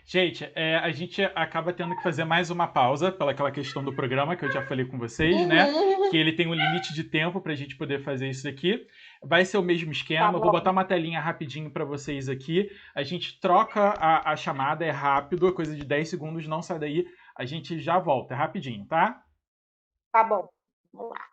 Gente, a gente acaba tendo que fazer mais uma pausa pelaquela questão do programa que eu já falei com vocês, né? Que ele tem um limite de tempo pra gente poder fazer isso aqui. Vai ser o mesmo esquema, eu vou botar uma telinha rapidinho para vocês aqui. A gente troca a chamada, é rápido, é coisa de 10 segundos, não sai daí. A gente já volta, é rapidinho, tá? Tá bom. Vamos lá.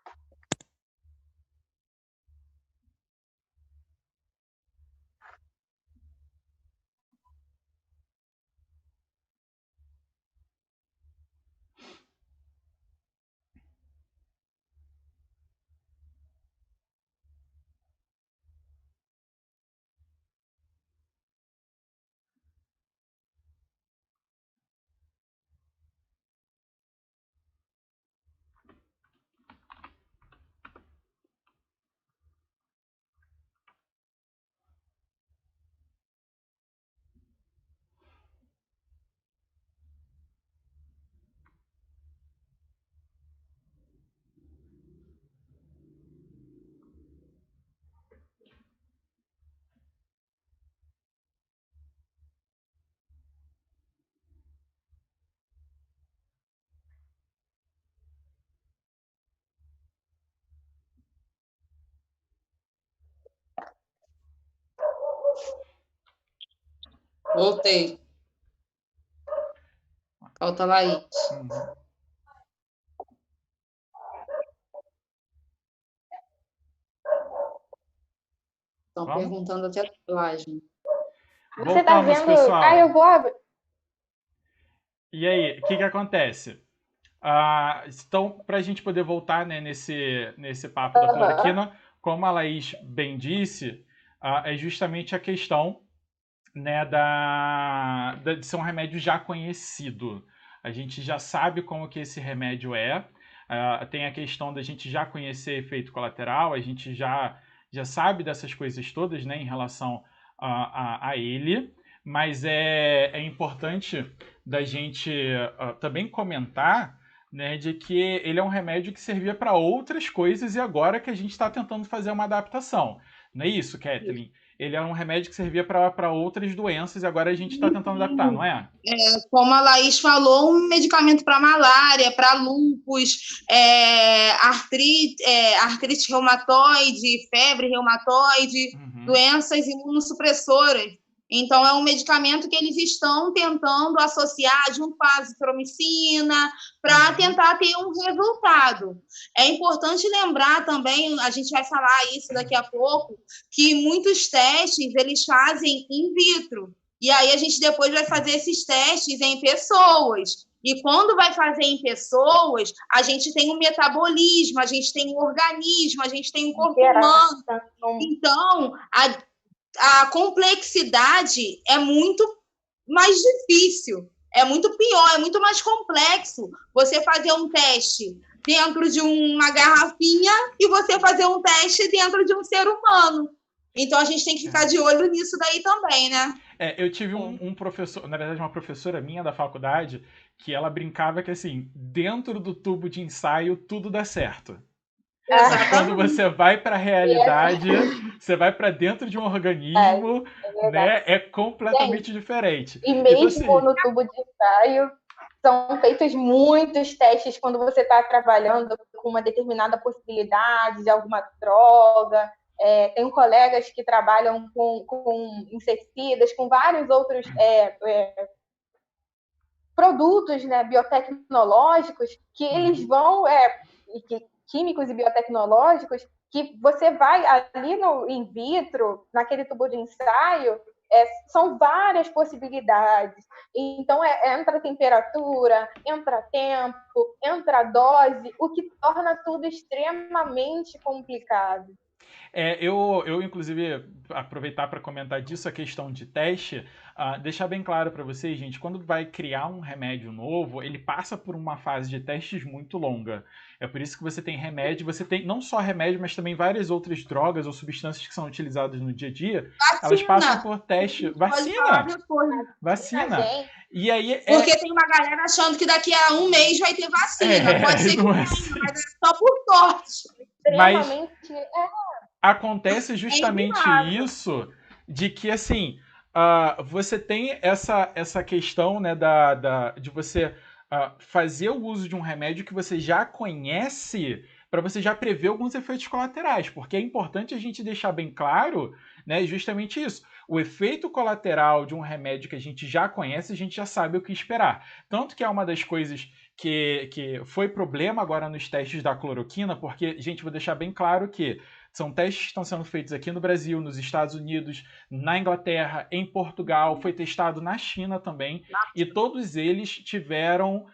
Voltei. Falta Laís. Estão perguntando até a tatuagem. Você tá vendo? Pessoal. Eu vou abrir. E aí, o que acontece? Então, para a gente poder voltar, né, nesse papo da cloroquina, como a Laís bem disse, é justamente a questão, né, de ser um remédio já conhecido. A gente já sabe como que esse remédio é. Tem a questão da gente já conhecer efeito colateral, a gente já sabe dessas coisas todas, né, em relação a ele, mas é importante da gente também comentar, né, de que ele é um remédio que servia para outras coisas e agora que a gente está tentando fazer uma adaptação. Não é isso, Kathleen? Ele é um remédio que servia para outras doenças e agora a gente está tentando adaptar, não é? Como a Laís falou, um medicamento para malária, para lúpus, artrite reumatoide, febre reumatoide, doenças imunossupressoras. Então, é um medicamento que eles estão tentando associar junto com a azitromicina para tentar ter um resultado. É importante lembrar também, a gente vai falar isso daqui a pouco, que muitos testes eles fazem in vitro. E aí a gente depois vai fazer esses testes em pessoas. E quando vai fazer em pessoas, a gente tem um metabolismo, a gente tem um organismo, a gente tem um corpo humano. Então, a complexidade é muito mais difícil, é muito pior, é muito mais complexo você fazer um teste dentro de uma garrafinha e você fazer um teste dentro de um ser humano. Então, a gente tem que ficar de olho nisso daí também, né? Eu tive um professor, na verdade, uma professora minha da faculdade, que ela brincava que, assim, dentro do tubo de ensaio, tudo dá certo. Mas quando você vai para a realidade, você vai para dentro de um organismo, né? É completamente diferente. E mesmo no tubo de ensaio, são feitos muitos testes quando você está trabalhando com uma determinada possibilidade de alguma droga. Tenho colegas que trabalham com inseticidas, com vários outros produtos, né, biotecnológicos, que eles vão, químicos e biotecnológicos, que você vai ali no in vitro, naquele tubo de ensaio, são várias possibilidades. Então, entra temperatura, entra tempo, entra dose, o que torna tudo extremamente complicado. Eu, inclusive, aproveitar para comentar disso, a questão de teste, deixar bem claro para vocês, gente, quando vai criar um remédio novo, ele passa por uma fase de testes muito longa. É por isso que você tem remédio, você tem não só remédio, mas também várias outras drogas ou substâncias que são utilizadas no dia a dia. Vacina. Elas passam por teste. Vacina. E aí Porque tem uma galera achando que daqui a um mês vai ter vacina. Pode ser que não, mas é só por sorte. Mas acontece justamente isso de que, assim, você tem essa questão, né, de você fazer o uso de um remédio que você já conhece para você já prever alguns efeitos colaterais, porque é importante a gente deixar bem claro, né, justamente isso. O efeito colateral de um remédio que a gente já conhece, a gente já sabe o que esperar. Tanto que é uma das coisas que foi problema agora nos testes da cloroquina, porque, gente, vou deixar bem claro que são testes que estão sendo feitos aqui no Brasil, nos Estados Unidos, na Inglaterra, em Portugal, foi testado na China também, e todos eles tiveram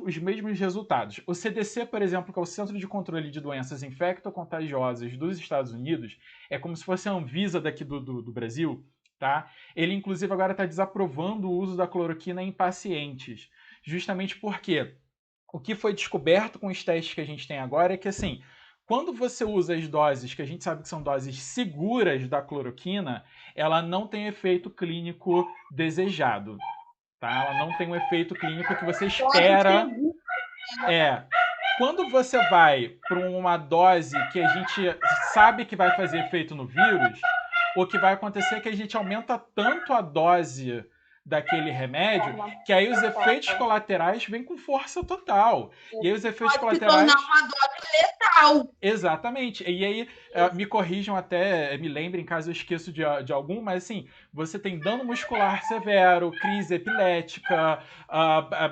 os mesmos resultados. O CDC, por exemplo, que é o Centro de Controle de Doenças Infecto-Contagiosas dos Estados Unidos, é como se fosse a Anvisa daqui do Brasil, tá? Ele, inclusive, agora está desaprovando o uso da cloroquina em pacientes, justamente porque o que foi descoberto com os testes que a gente tem agora é que, assim, quando você usa as doses, que a gente sabe que são doses seguras da cloroquina, ela não tem efeito clínico desejado. Tá? Ela não tem um efeito clínico que você espera. Quando você vai para uma dose que a gente sabe que vai fazer efeito no vírus, o que vai acontecer é que a gente aumenta tanto a dose daquele remédio, que aí os efeitos colaterais vêm com força total. E aí os efeitos colaterais... Pode se tornar uma dose letal. local. Exatamente. E aí, me corrijam até, me lembrem caso eu esqueço de algum, mas assim, você tem dano muscular severo, crise epilética,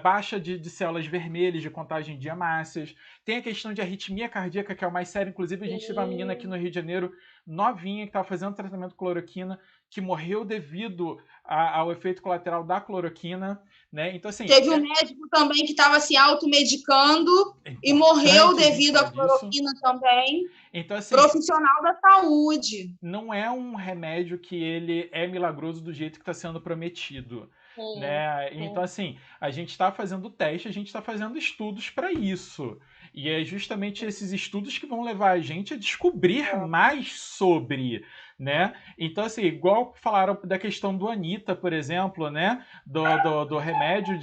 baixa de células vermelhas, de contagem de hemácias. Tem a questão de arritmia cardíaca, que é o mais sério. Inclusive, a gente teve uma menina aqui no Rio de Janeiro, novinha, que estava fazendo tratamento com cloroquina, que morreu devido ao efeito colateral da cloroquina, né? Então, assim... Teve um médico também que estava se automedicando e morreu devido à cloroquina também. Então, assim, profissional da saúde. Não é um remédio que ele é milagroso do jeito que está sendo prometido. Né? Então, assim, a gente está fazendo teste, a gente está fazendo estudos para isso. E é justamente esses estudos que vão levar a gente a descobrir mais sobre, né? Então, assim, igual falaram da questão do Anitta, por exemplo, né? Do remédio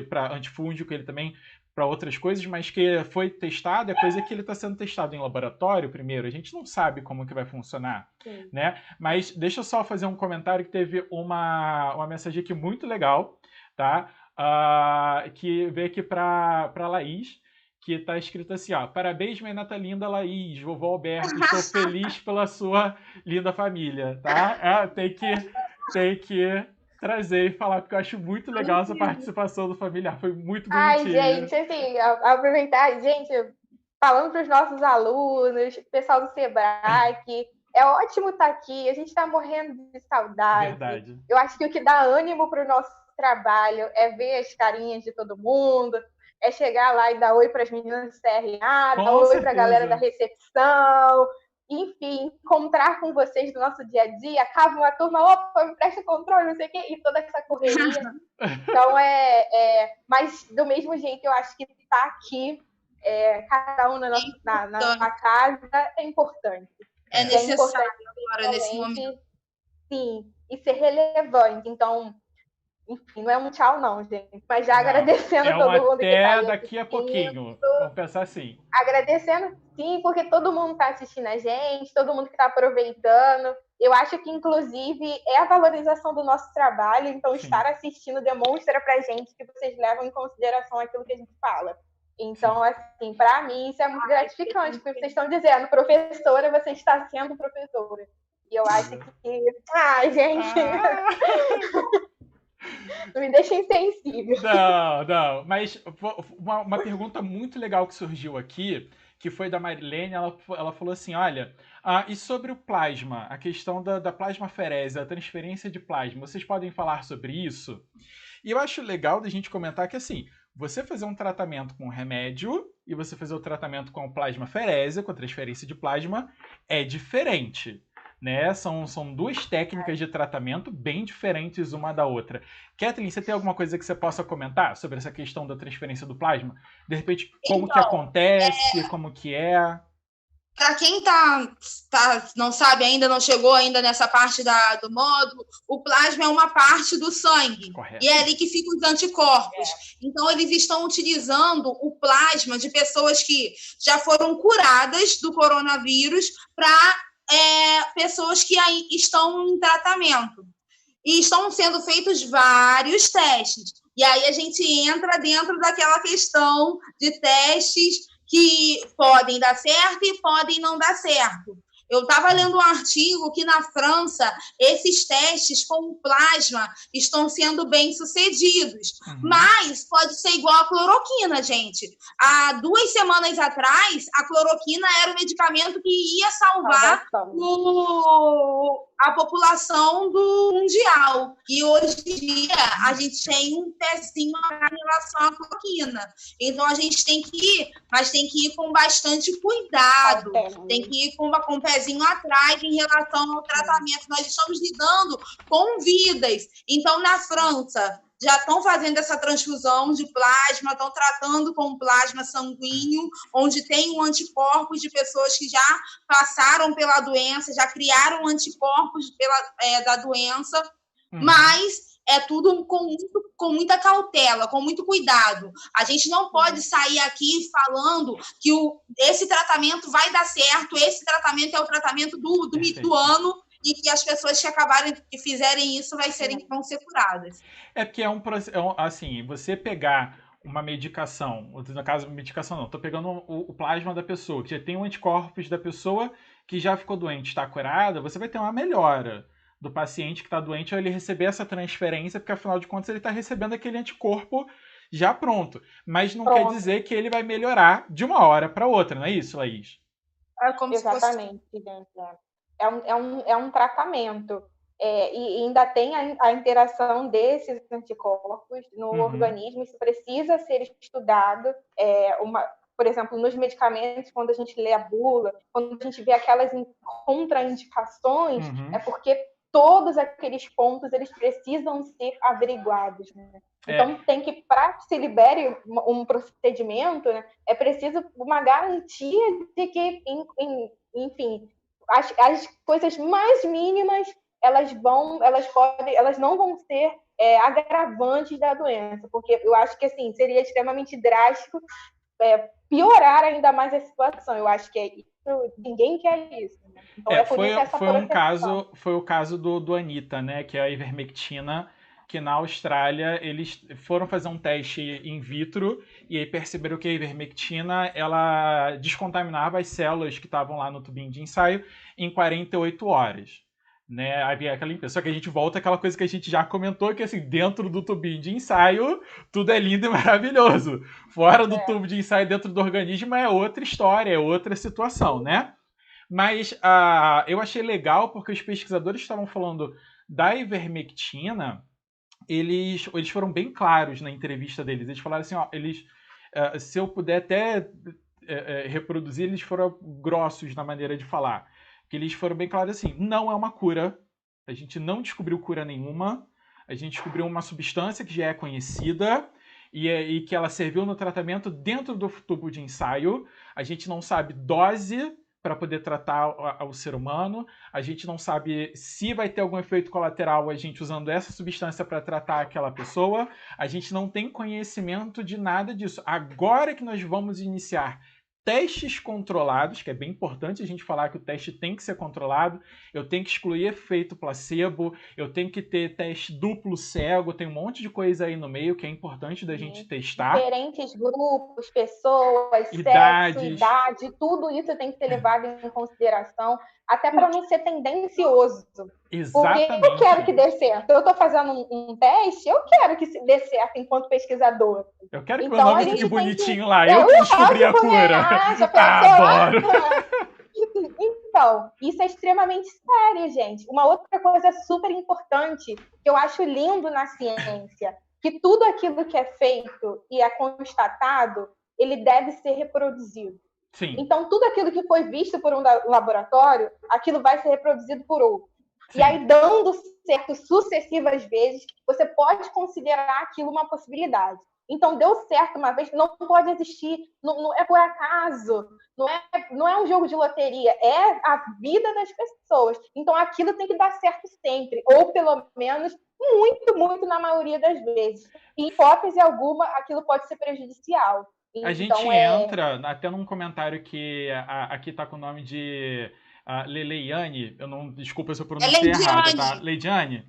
para antifúngico, ele também para outras coisas, mas que foi testado, é coisa que ele está sendo testado em laboratório primeiro, a gente não sabe como que vai funcionar, né? Mas deixa eu só fazer um comentário que teve uma mensagem aqui muito legal, tá? Que veio aqui para Laís, que está escrito assim, ó: parabéns, minha neta linda Laís, vovô Alberto, estou feliz pela sua linda família, tá? Tem que trazer e falar, porque eu acho muito legal essa participação do familiar, foi muito bonitinho. Ai, gente, assim, aproveitar, gente, falando para os nossos alunos, pessoal do Sebrae, que é ótimo estar aqui, a gente está morrendo de saudade. Verdade. Eu acho que o que dá ânimo para o nosso trabalho é ver as carinhas de todo mundo, é chegar lá e dar oi para as meninas do CRA, dar oi para a galera da recepção, enfim, encontrar com vocês no nosso dia a dia, acaba uma turma, opa, me presta controle, não sei o quê, e toda essa correria. Então, mas do mesmo jeito, eu acho que estar aqui, cada um na casa, é importante. É necessário agora, nesse momento. Sim, e ser relevante. Então, enfim, não é um tchau não, gente, mas já agradecendo a todo mundo que está aí daqui a pouquinho, vamos pensar assim. Agradecendo, sim, porque todo mundo está assistindo a gente, todo mundo que está aproveitando. Eu acho que, inclusive, é a valorização do nosso trabalho, então estar assistindo demonstra pra gente que vocês levam em consideração aquilo que a gente fala. Então, assim, para mim, isso é muito gratificante, porque vocês estão dizendo, professora, você está sendo professora. E eu acho que... Ai, gente... Não me deixa insensível. Não. Mas uma pergunta muito legal que surgiu aqui, que foi da Marilene, ela falou assim, olha, e sobre o plasma, a questão da plasmaferese, a transferência de plasma, vocês podem falar sobre isso? E eu acho legal da gente comentar que, assim, você fazer um tratamento com remédio e você fazer o tratamento com plasmaferese, com transferência de plasma, é diferente. Né? São duas técnicas de tratamento bem diferentes uma da outra. Kathleen, você tem alguma coisa que você possa comentar sobre essa questão da transferência do plasma? De repente, como que acontece, como que é? Para quem não sabe ainda, não chegou ainda nessa parte do módulo, o plasma é uma parte do sangue. Correto. E é ali que ficam os anticorpos. Então, eles estão utilizando o plasma de pessoas que já foram curadas do coronavírus para pessoas que aí estão em tratamento. E estão sendo feitos vários testes. E aí a gente entra dentro daquela questão de testes que podem dar certo e podem não dar certo. Eu estava lendo um artigo que na França esses testes com plasma estão sendo bem sucedidos, mas pode ser igual a cloroquina, gente. Há 2 semanas atrás, a cloroquina era o medicamento que ia salvar a população do mundial. E hoje em dia a gente tem um pezinho em relação à cloroquina. Então a gente tem que ir, mas tem que ir com bastante cuidado. Tem que ir com um pezinho atrás em relação ao tratamento. Nós estamos lidando com vidas. Então, na França, já estão fazendo essa transfusão de plasma, estão tratando com plasma sanguíneo, onde tem anticorpos de pessoas que já passaram pela doença, já criaram anticorpos da doença, mas é tudo com muita cautela, com muito cuidado. A gente não pode sair aqui falando que esse tratamento vai dar certo, esse tratamento é o tratamento do ano, e que as pessoas que fizerem isso vão ser curadas. É porque assim, você pegar uma medicação, no caso, medicação não, estou pegando o plasma da pessoa, que já tem um anticorpos da pessoa que já ficou doente, está curada, você vai ter uma melhora do paciente que está doente ao ele receber essa transferência, porque afinal de contas ele está recebendo aquele anticorpo já pronto. Mas não quer dizer que ele vai melhorar de uma hora para outra, não é isso, Laís? É como exatamente, se fosse... gente. É um tratamento. E ainda tem a interação desses anticorpos no organismo, isso precisa ser estudado. Por exemplo, nos medicamentos, quando a gente lê a bula, quando a gente vê aquelas contraindicações, é porque todos aqueles pontos eles precisam ser averiguados, né? Então, tem que, para que se libere um procedimento, né, é preciso uma garantia de que, enfim, as coisas mais mínimas elas não vão ser agravantes da doença, porque eu acho que assim seria extremamente drástico piorar ainda mais a situação. Eu acho que ninguém quer isso. Né? Então foi o caso do Anitta, né, que é a ivermectina, que na Austrália eles foram fazer um teste in vitro e aí perceberam que a ivermectina ela descontaminava as células que estavam lá no tubinho de ensaio em 48 horas. Né, havia aquela limpeza. Só que a gente volta àquela coisa que a gente já comentou, que assim, dentro do tubinho de ensaio, tudo é lindo e maravilhoso. Fora do tubo de ensaio, dentro do organismo, é outra história, é outra situação, né? Mas eu achei legal porque os pesquisadores estavam falando da ivermectina, eles foram bem claros na entrevista deles. Eles falaram assim, ó, se eu puder até reproduzir, eles foram grossos na maneira de falar. Que eles foram bem claros assim, não é uma cura, a gente não descobriu cura nenhuma, a gente descobriu uma substância que já é conhecida e que ela serviu no tratamento dentro do tubo de ensaio, a gente não sabe dose para poder tratar o ser humano, a gente não sabe se vai ter algum efeito colateral a gente usando essa substância para tratar aquela pessoa, a gente não tem conhecimento de nada disso. Agora que nós vamos iniciar testes controlados, que é bem importante a gente falar que o teste tem que ser controlado, eu tenho que excluir efeito placebo, eu tenho que ter teste duplo cego, tem um monte de coisa aí no meio que é importante da gente testar. Diferentes grupos, pessoas, sexo, idade, tudo isso tem que ser levado em consideração, até para não ser tendencioso. Exatamente. Porque eu quero que dê certo. Eu estou fazendo um teste, eu quero que dê certo enquanto pesquisador. Eu quero que meu nome fique bonitinho lá. Eu que descobri a cura. Adoro. Então, isso é extremamente sério, gente. Uma outra coisa super importante que eu acho lindo na ciência, que tudo aquilo que é feito e é constatado, ele deve ser reproduzido. Sim. Então, tudo aquilo que foi visto por um laboratório, aquilo vai ser reproduzido por outro. Sim. E aí, dando certo sucessivas vezes, você pode considerar aquilo uma possibilidade. Então, deu certo uma vez, não pode existir, não é por acaso, não é um jogo de loteria, é a vida das pessoas. Então, aquilo tem que dar certo sempre, ou pelo menos muito, muito na maioria das vezes. Em hipótese alguma, aquilo pode ser prejudicial. Então, a gente entra até num comentário que aqui está com o nome de Leleiane, desculpa se eu pronunciei errado, tá? Leidiane.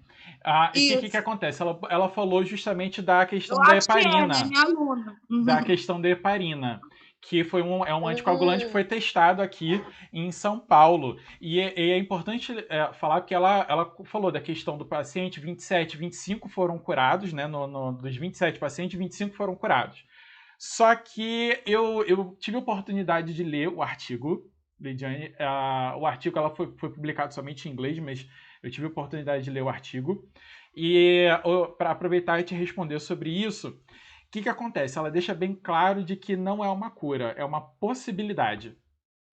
E o que acontece? Ela falou justamente da questão da heparina. É minha aluna. Da questão da heparina, que foi um anticoagulante que foi testado aqui em São Paulo. E é importante falar que ela falou da questão do paciente, 27, 25 foram curados, né? Dos 27 pacientes, 25 foram curados. Só que eu tive a oportunidade de ler o artigo, Leidiane. O artigo ela foi publicado somente em inglês, mas eu tive a oportunidade de ler o artigo. E para aproveitar e te responder sobre isso, o que acontece? Ela deixa bem claro de que não é uma cura, é uma possibilidade.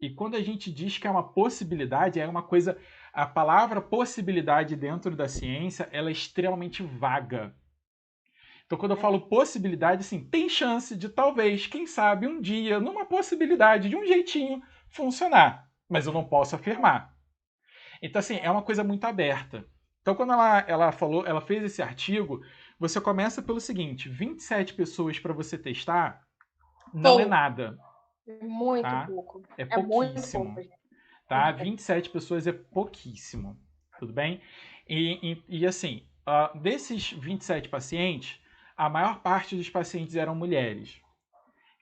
E quando a gente diz que é uma possibilidade, é uma coisa... A palavra possibilidade dentro da ciência, ela é extremamente vaga. Então, quando eu falo possibilidade, assim, tem chance de talvez, quem sabe, um dia, numa possibilidade, de um jeitinho, funcionar. Mas eu não posso afirmar. Então, assim, é uma coisa muito aberta. Então, quando ela fez esse artigo, você começa pelo seguinte, 27 pessoas para você testar não é nada. Muito pouco. É pouquíssimo. Muito pouco, tá? 27 pessoas é pouquíssimo. Tudo bem? E assim, desses 27 pacientes, a maior parte dos pacientes eram mulheres.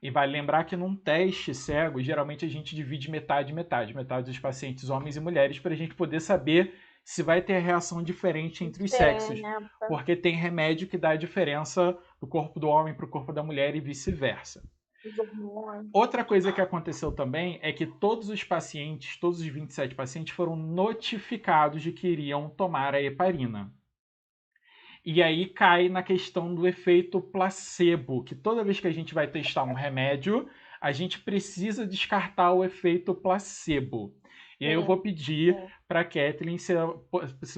E vale lembrar que num teste cego, geralmente a gente divide metade, metade dos pacientes homens e mulheres, para a gente poder saber se vai ter reação diferente entre os sexos. Porque tem remédio que dá a diferença do corpo do homem para o corpo da mulher e vice-versa. Outra coisa que aconteceu também é que todos os pacientes, todos os 27 pacientes, foram notificados de que iriam tomar a heparina. E aí cai na questão do efeito placebo, que toda vez que a gente vai testar um remédio, a gente precisa descartar o efeito placebo. E aí eu vou pedir para a Kathleen, se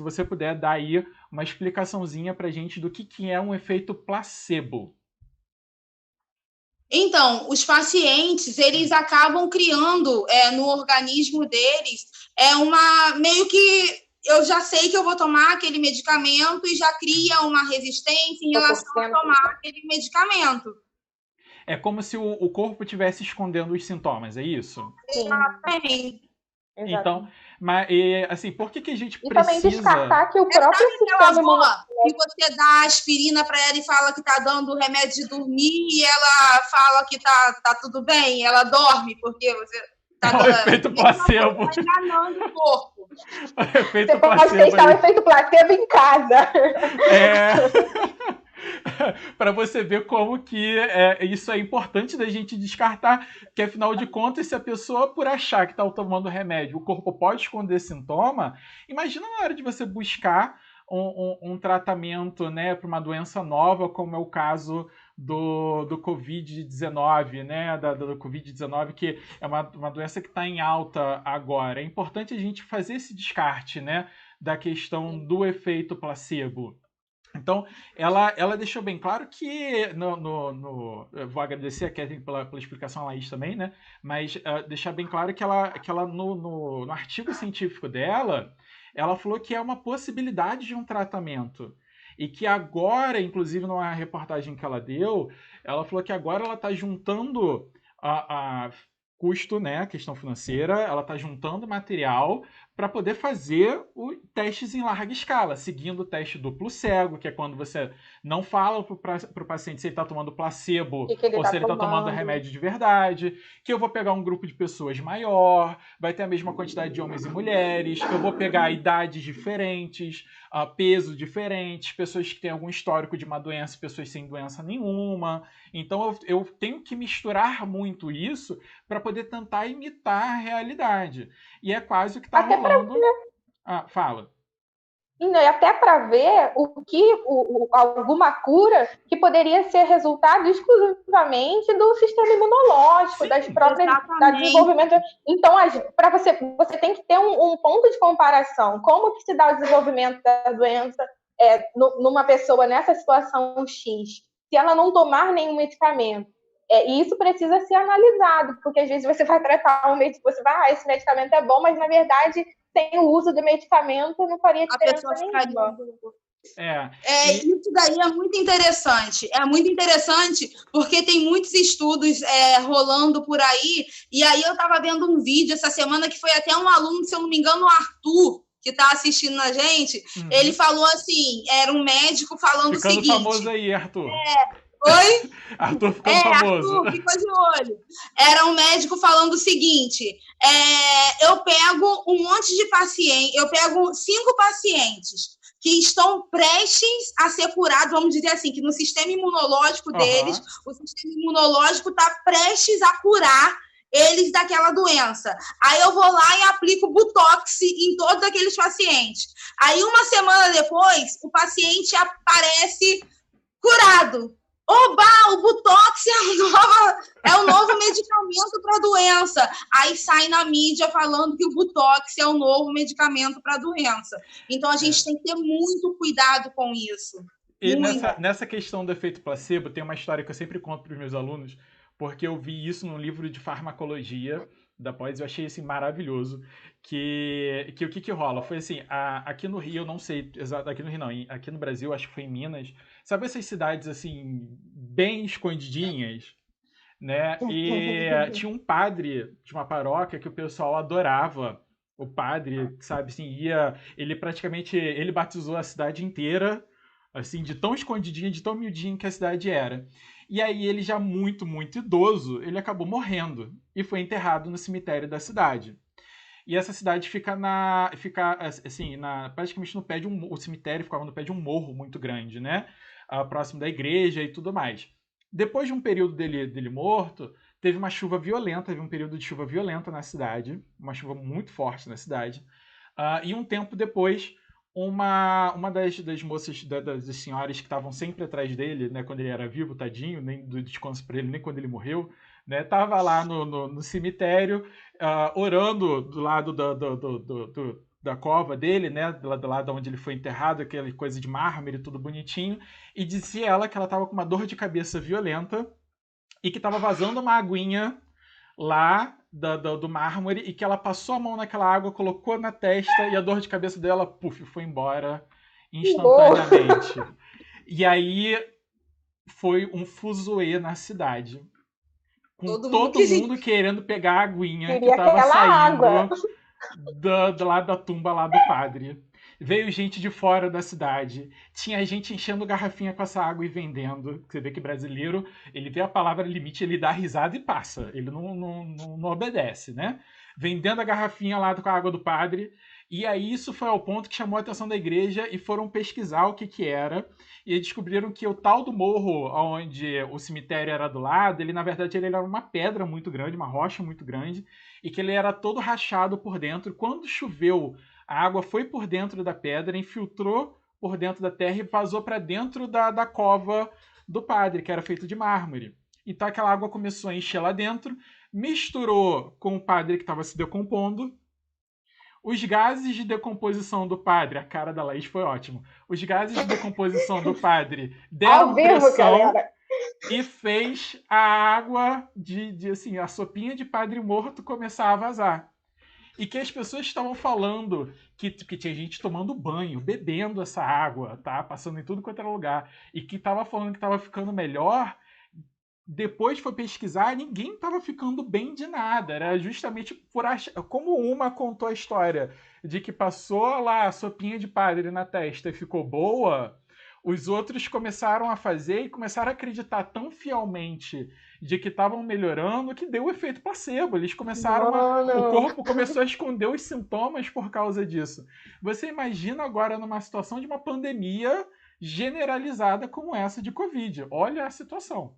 você puder dar aí uma explicaçãozinha para a gente do que é um efeito placebo. Então, os pacientes, eles acabam criando no organismo deles meio que eu já sei que eu vou tomar aquele medicamento e já cria uma resistência em relação a tomar aquele medicamento. É como se o corpo estivesse escondendo os sintomas, é isso? Exatamente. Então, mas assim, por que a gente precisa... E também descartar que o próprio sistema imunológico... que você dá aspirina para ela e fala que tá dando remédio de dormir e ela fala que tá tudo bem, ela dorme porque você tá dando... É o efeito placebo. Tá enganando o corpo. O efeito você pode testar o efeito placebo em casa. Para você ver como que isso é importante da gente descartar, que afinal de contas, se a pessoa, por achar que está tomando remédio, o corpo pode esconder sintoma, imagina na hora de você buscar um tratamento, né, para uma doença nova, como é o caso do Covid-19, né, do Covid-19, que é uma doença que está em alta agora. É importante a gente fazer esse descarte, né, da questão do efeito placebo. Então, ela deixou bem claro que eu vou agradecer a Kathleen pela explicação, a Laís também, né? Mas deixar bem claro que ela no artigo científico dela, ela falou que é uma possibilidade de um tratamento. E que agora, inclusive numa reportagem que ela deu, ela falou que agora ela está juntando a custo, né, a questão financeira, ela está juntando material para poder fazer testes em larga escala, seguindo o teste duplo cego, que é quando você não fala para o paciente se ele está tomando placebo ou se ele está tomando remédio de verdade, que eu vou pegar um grupo de pessoas maior, vai ter a mesma quantidade de homens e mulheres, eu vou pegar idades diferentes, peso diferentes, pessoas que têm algum histórico de uma doença, pessoas sem doença nenhuma. Então eu tenho que misturar muito isso para poder tentar imitar a realidade. E é quase o que está rolando. Fala. E até para ver alguma cura que poderia ser resultado exclusivamente do sistema imunológico, das próprias da desenvolvimento. Então, para você tem que ter um ponto de comparação. Como que se dá o desenvolvimento da doença numa pessoa nessa situação X, se ela não tomar nenhum medicamento? E isso precisa ser analisado, porque às vezes você vai tratar um medicamento, você vai, esse medicamento é bom, mas na verdade, sem o uso do medicamento, não faria diferença nenhuma. Isso daí é muito interessante. É muito interessante porque tem muitos estudos rolando por aí. E aí eu estava vendo um vídeo essa semana que foi até um aluno, se eu não me engano, o Arthur, que está assistindo a gente. Ele falou assim, era um médico falando o seguinte... Ficando famoso aí, Arthur. Oi? Arthur ficando famoso. Arthur, ficou de olho. Era um médico falando o seguinte, eu pego um monte de pacientes, eu pego 5 pacientes que estão prestes a ser curados, vamos dizer assim, que no sistema imunológico deles, o sistema imunológico está prestes a curar eles daquela doença. Aí eu vou lá e aplico Botox em todos aqueles pacientes. Aí uma semana depois, o paciente aparece curado. Oba, o Botox é o novo medicamento para a doença. Aí sai na mídia falando que o Botox é o novo medicamento para a doença. Então, a gente tem que ter muito cuidado com isso. E nessa questão do efeito placebo, tem uma história que eu sempre conto para os meus alunos, porque eu vi isso num livro de farmacologia da pós, eu achei assim maravilhoso, que o que rola? Foi assim, aqui no Rio, eu não sei exato, aqui no Rio não, aqui no Brasil, acho que foi em Minas, sabe essas cidades assim, bem escondidinhas, né? E tinha um padre de uma paróquia que o pessoal adorava, o padre, sabe, assim, ele praticamente, ele batizou a cidade inteira assim, de tão escondidinha, de tão miudinho que a cidade era. E aí ele já muito, muito idoso, ele acabou morrendo e foi enterrado no cemitério da cidade. E essa cidade fica assim, praticamente no pé de o cemitério ficava no pé de um morro muito grande, né? Próximo da igreja e tudo mais. Depois de um período dele morto, teve uma chuva violenta, teve um período de chuva violenta na cidade, uma chuva muito forte na cidade. E um tempo depois, uma das moças, das senhoras que estavam sempre atrás dele, né, quando ele era vivo, tadinho, nem do descanso para ele, nem quando ele morreu, né, tava lá no cemitério, orando do lado da cova dele, né, do lado onde ele foi enterrado, aquela coisa de mármore, tudo bonitinho, e dizia ela que ela estava com uma dor de cabeça violenta e que estava vazando uma aguinha lá do mármore e que ela passou a mão naquela água, colocou na testa e a dor de cabeça dela, puf, foi embora instantaneamente. E aí foi um fuzuê na cidade. Com todo mundo querendo pegar a aguinha que estava saindo lá da tumba lá do padre. Veio gente de fora da cidade. Tinha gente enchendo garrafinha com essa água e vendendo. Você vê que brasileiro, ele vê a palavra limite, ele dá risada e passa. Ele não obedece, né? Vendendo a garrafinha lá com a água do padre. E aí isso foi ao ponto que chamou a atenção da igreja e foram pesquisar o que era. E descobriram que o tal do morro onde o cemitério era do lado, ele na verdade ele era uma pedra muito grande, uma rocha muito grande, e que ele era todo rachado por dentro. Quando choveu, a água foi por dentro da pedra, infiltrou por dentro da terra e vazou para dentro da cova do padre, que era feito de mármore. Então aquela água começou a encher lá dentro, misturou com o padre que estava se decompondo. Os gases de decomposição do padre, a cara da Laís foi ótimo. Os gases de decomposição do padre deram pressão e fez a água assim, a sopinha de padre morto começar a vazar. E que as pessoas estavam falando que tinha gente tomando banho, bebendo essa água, tá? Passando em tudo quanto era lugar. E que estava falando que estava ficando melhor. Depois foi pesquisar, ninguém estava ficando bem de nada. Era justamente por achar. Como uma contou a história de que passou lá a sopinha de padre na testa e ficou boa, os outros começaram a fazer e começaram a acreditar tão fielmente de que estavam melhorando que deu o efeito placebo. Eles começaram o corpo começou a esconder os sintomas por causa disso. Você imagina agora numa situação de uma pandemia generalizada como essa de Covid. Olha a situação.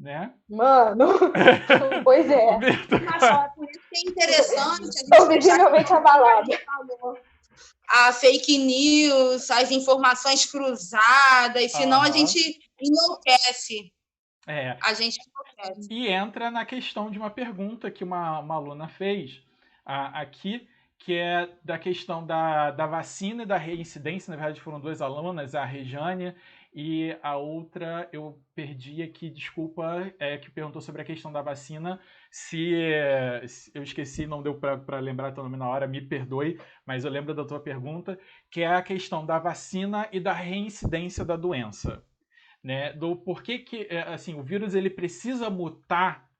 Né? Mano, pois é. Mas só por isso que é interessante. Estou visivelmente abalado. A fake news, as informações cruzadas, senão a gente enlouquece. A gente enlouquece. E entra na questão de uma pergunta que uma aluna fez aqui, que é da questão da vacina e da reincidência. Na verdade, foram duas alunas, a Rejane e a outra, eu perdi aqui, desculpa, que perguntou sobre a questão da vacina. Se eu esqueci, não deu para lembrar teu nome na hora, me perdoe, mas eu lembro da tua pergunta, que é a questão da vacina e da reincidência da doença. Né? Do porquê que assim, o vírus ele precisa mutar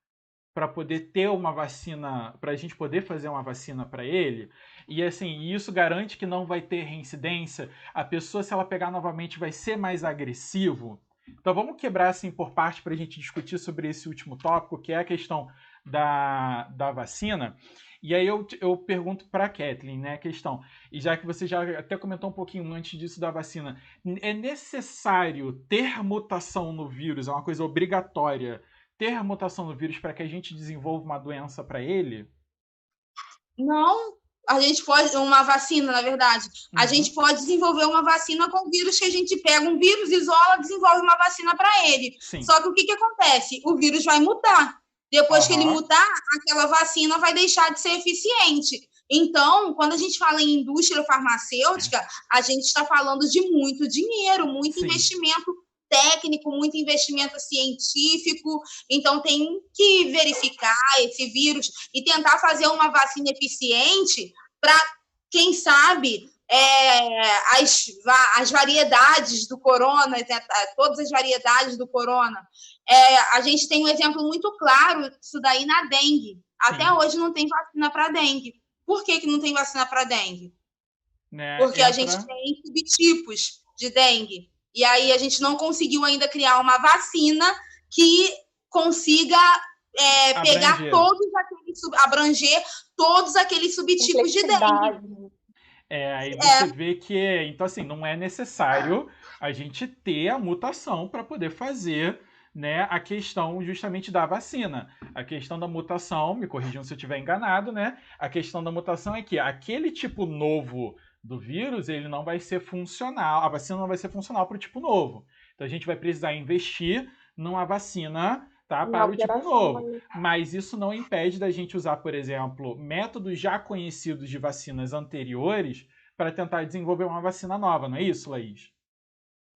para poder ter uma vacina, para a gente poder fazer uma vacina para ele. E assim, isso garante que não vai ter reincidência. A pessoa, se ela pegar novamente, vai ser mais agressivo. Então vamos quebrar assim por parte para a gente discutir sobre esse último tópico, que é a questão da vacina. E aí eu pergunto para a Kathleen, né, a questão, e já que você já até comentou um pouquinho antes disso da vacina, é necessário ter mutação no vírus, é uma coisa obrigatória, ter mutação no vírus para que a gente desenvolva uma doença para ele? Não, a gente pode, uma vacina, na verdade, a gente pode desenvolver uma vacina com o vírus que a gente pega um vírus, isola, desenvolve uma vacina para ele. Sim. Só que o que acontece? O vírus vai mutar. Depois que ele mutar, aquela vacina vai deixar de ser eficiente. Então, quando a gente fala em indústria farmacêutica, a gente está falando de muito dinheiro, muito Sim. investimento técnico, muito investimento científico. Então, tem que verificar esse vírus e tentar fazer uma vacina eficiente para, quem sabe, as variedades do corona, todas as variedades do corona. A gente tem um exemplo muito claro disso daí na dengue. Até hoje não tem vacina para dengue. Por que não tem vacina para dengue? Porque a gente tem subtipos de dengue. E aí a gente não conseguiu ainda criar uma vacina que consiga pegar abranger todos aqueles subtipos de dengue. Aí você vê que, então assim, não é necessário a gente ter a mutação para poder fazer, né, a questão justamente da vacina. A questão da mutação, me corrijam se eu estiver enganado, né? A questão da mutação é que aquele tipo novo do vírus, ele não vai ser funcional, a vacina não vai ser funcional para o tipo novo. Então a gente vai precisar investir numa vacina, tá, para o tipo novo. Mas isso não impede da gente usar, por exemplo, métodos já conhecidos de vacinas anteriores para tentar desenvolver uma vacina nova, não é isso, Laís?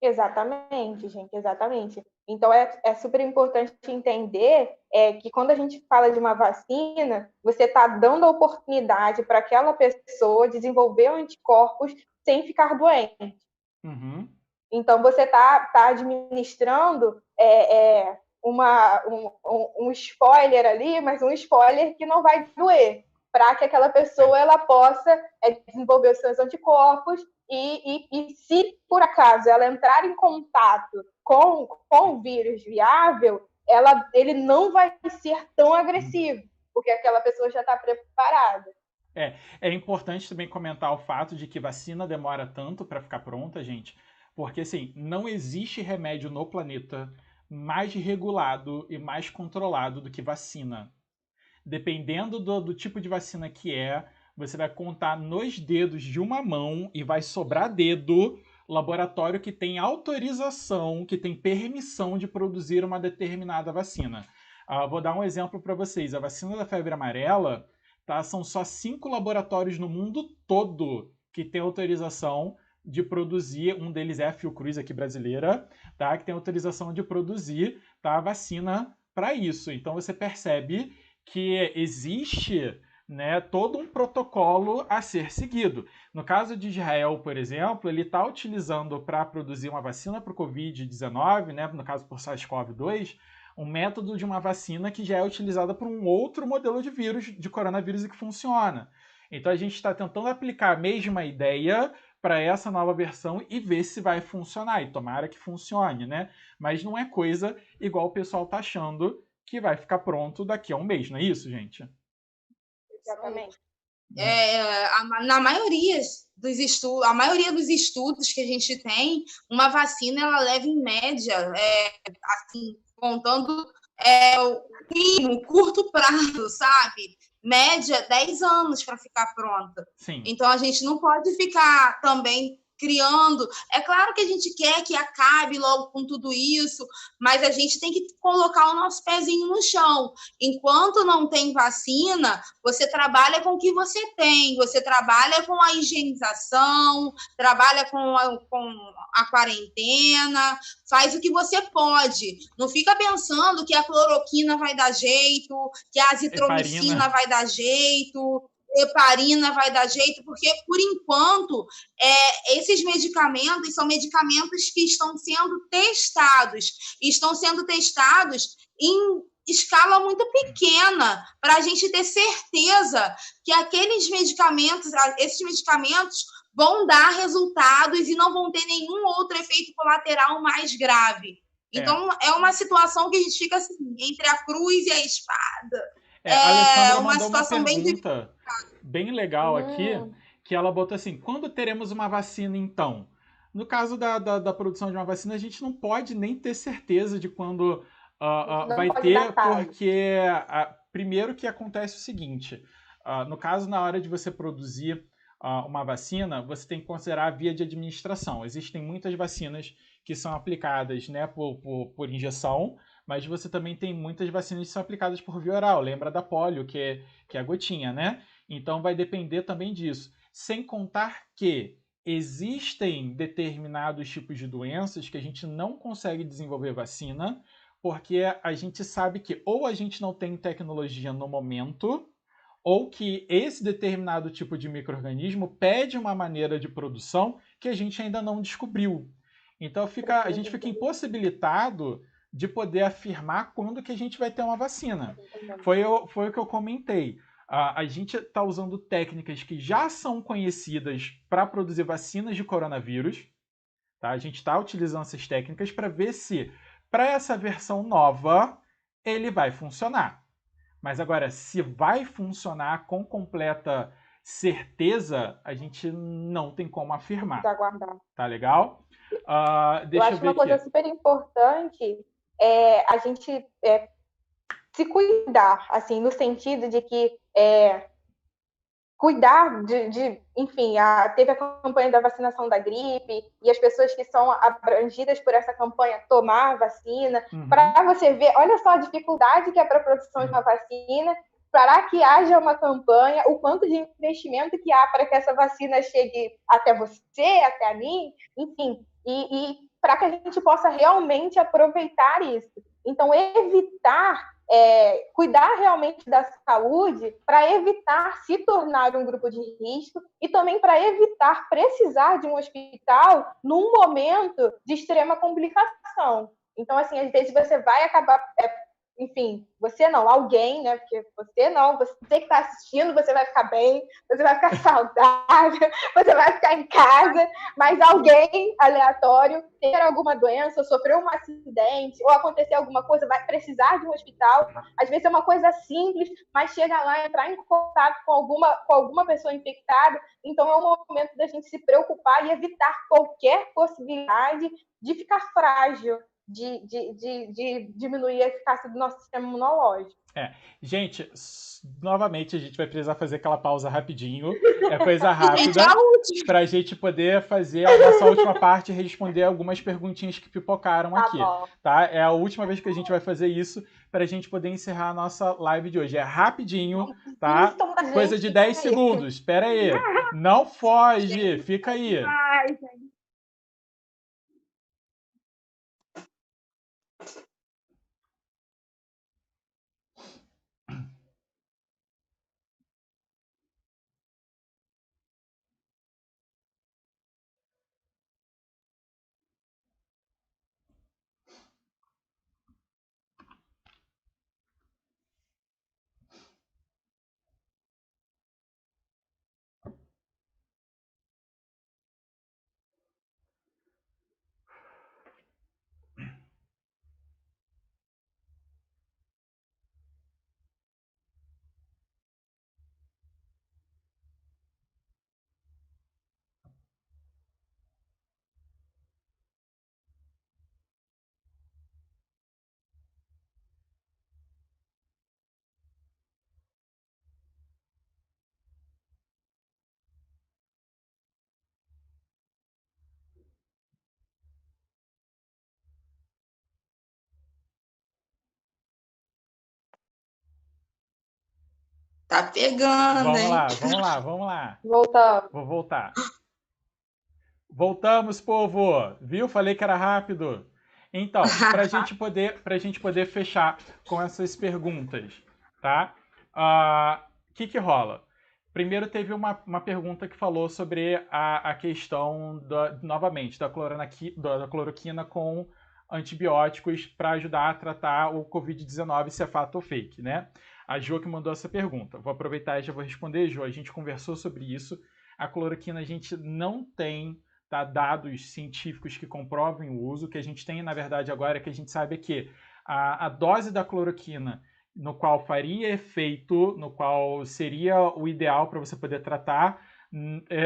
Exatamente, gente, exatamente. Então, é super importante entender que quando a gente fala de uma vacina, você está dando a oportunidade para aquela pessoa desenvolver anticorpos sem ficar doente. Uhum. Então, você está administrando um spoiler ali, mas um spoiler que não vai doer, para que aquela pessoa ela possa desenvolver os seus anticorpos e se, por acaso, ela entrar em contato com o vírus viável, ele não vai ser tão agressivo, porque aquela pessoa já está preparada. É importante também comentar o fato de que vacina demora tanto para ficar pronta, gente, porque assim, não existe remédio no planeta mais regulado e mais controlado do que vacina. Dependendo do tipo de vacina que você vai contar nos dedos de uma mão e vai sobrar dedo laboratório que tem autorização, que tem permissão de produzir uma determinada vacina. Vou dar um exemplo para vocês. A vacina da febre amarela, tá, são só 5 laboratórios no mundo todo que tem autorização de produzir, um deles é a Fiocruz aqui brasileira, tá, que tem autorização de produzir, tá, a vacina para isso. Então você percebe que existe, né, todo um protocolo a ser seguido. No caso de Israel, por exemplo, ele está utilizando para produzir uma vacina para o Covid-19, né, no caso por SARS-CoV-2, um método de uma vacina que já é utilizada por um outro modelo de vírus, de coronavírus, e que funciona. Então a gente está tentando aplicar a mesma ideia para essa nova versão e ver se vai funcionar. E tomara que funcione, né? Mas não é coisa igual o pessoal está achando que vai ficar pronto daqui a um mês, não é isso, gente? Exatamente. Na maioria a maioria dos estudos que a gente tem, uma vacina ela leva em média, assim, contando o curto prazo, sabe? Média 10 anos para ficar pronta. Sim. Então a gente não pode ficar também criando. É claro que a gente quer que acabe logo com tudo isso, mas a gente tem que colocar o nosso pezinho no chão. Enquanto não tem vacina, você trabalha com o que você tem, você trabalha com a higienização, trabalha com a quarentena, faz o que você pode. Não fica pensando que a cloroquina vai dar jeito, que a azitromicina vai dar jeito, heparina vai dar jeito, porque, por enquanto, esses medicamentos são medicamentos que estão sendo testados em escala muito pequena, para a gente ter certeza que esses medicamentos vão dar resultados e não vão ter nenhum outro efeito colateral mais grave. Então, é uma situação que a gente fica assim, entre a cruz e a espada. A uma situação bem legal aqui, que ela botou assim, quando teremos uma vacina, então? No caso da produção de uma vacina, a gente não pode nem ter certeza de quando vai ter, porque primeiro que acontece o seguinte, no caso, na hora de você produzir uma vacina, você tem que considerar a via de administração. Existem muitas vacinas que são aplicadas, né, por injeção, mas você também tem muitas vacinas que são aplicadas por via oral. Lembra da polio, que é a gotinha, né? Então vai depender também disso. Sem contar que existem determinados tipos de doenças que a gente não consegue desenvolver vacina, porque a gente sabe que ou a gente não tem tecnologia no momento, ou que esse determinado tipo de micro-organismo pede uma maneira de produção que a gente ainda não descobriu. Então a gente fica impossibilitado de poder afirmar quando que a gente vai ter uma vacina. Foi o que eu comentei. A gente está usando técnicas que já são conhecidas para produzir vacinas de coronavírus, Tá? A gente está utilizando essas técnicas para ver se, para essa versão nova, ele vai funcionar. Mas agora, se vai funcionar com completa certeza, a gente não tem como afirmar. De aguardar. Tá legal? Eu acho uma coisa super importante a gente se cuidar, assim, no sentido de que cuidar enfim, teve a campanha da vacinação da gripe e as pessoas que são abrangidas por essa campanha tomar a vacina, para você ver, olha só a dificuldade que é para a produção de uma vacina, para que haja uma campanha, o quanto de investimento que há para que essa vacina chegue até você, até a mim, enfim, e para que a gente possa realmente aproveitar isso. Então, cuidar realmente da saúde para evitar se tornar um grupo de risco e também para evitar precisar de um hospital num momento de extrema complicação. Então, assim, às vezes você vai acabar... enfim, você não, alguém, né? Porque você não, você que está assistindo, você vai ficar bem, você vai ficar saudável, você vai ficar em casa, mas alguém aleatório ter alguma doença, ou sofrer um acidente, ou acontecer alguma coisa, vai precisar de um hospital. Às vezes é uma coisa simples, mas chega lá, entrar em contato com alguma pessoa infectada, então é um momento da gente se preocupar e evitar qualquer possibilidade de ficar frágil, de diminuir a eficácia do nosso sistema imunológico. Gente, novamente a gente vai precisar fazer aquela pausa rapidinho. É coisa rápida para a gente poder fazer a nossa última parte e responder algumas perguntinhas que pipocaram aqui. Tá? É a última vez que a gente vai fazer isso para a gente poder encerrar a nossa live de hoje. É rapidinho, tá? Coisa de 10 segundos. Espera aí. Não foge, fica aí. Ai, gente. Tá pegando, Vamos hein? vamos lá. Voltamos. Vou voltar. Voltamos, povo! Viu? Falei que era rápido. Então, para a gente poder fechar com essas perguntas, tá? Que rola? Primeiro teve uma pergunta que falou sobre a questão, novamente, da cloroquina com antibióticos para ajudar a tratar o Covid-19, se é fato ou fake, né? A Jo que mandou essa pergunta. Vou aproveitar e já vou responder, Jo. A gente conversou sobre isso. A cloroquina a gente não tem dados científicos que comprovem o uso. O que a gente tem, na verdade, agora é que a gente sabe que a dose da cloroquina no qual faria efeito, no qual seria o ideal para você poder tratar,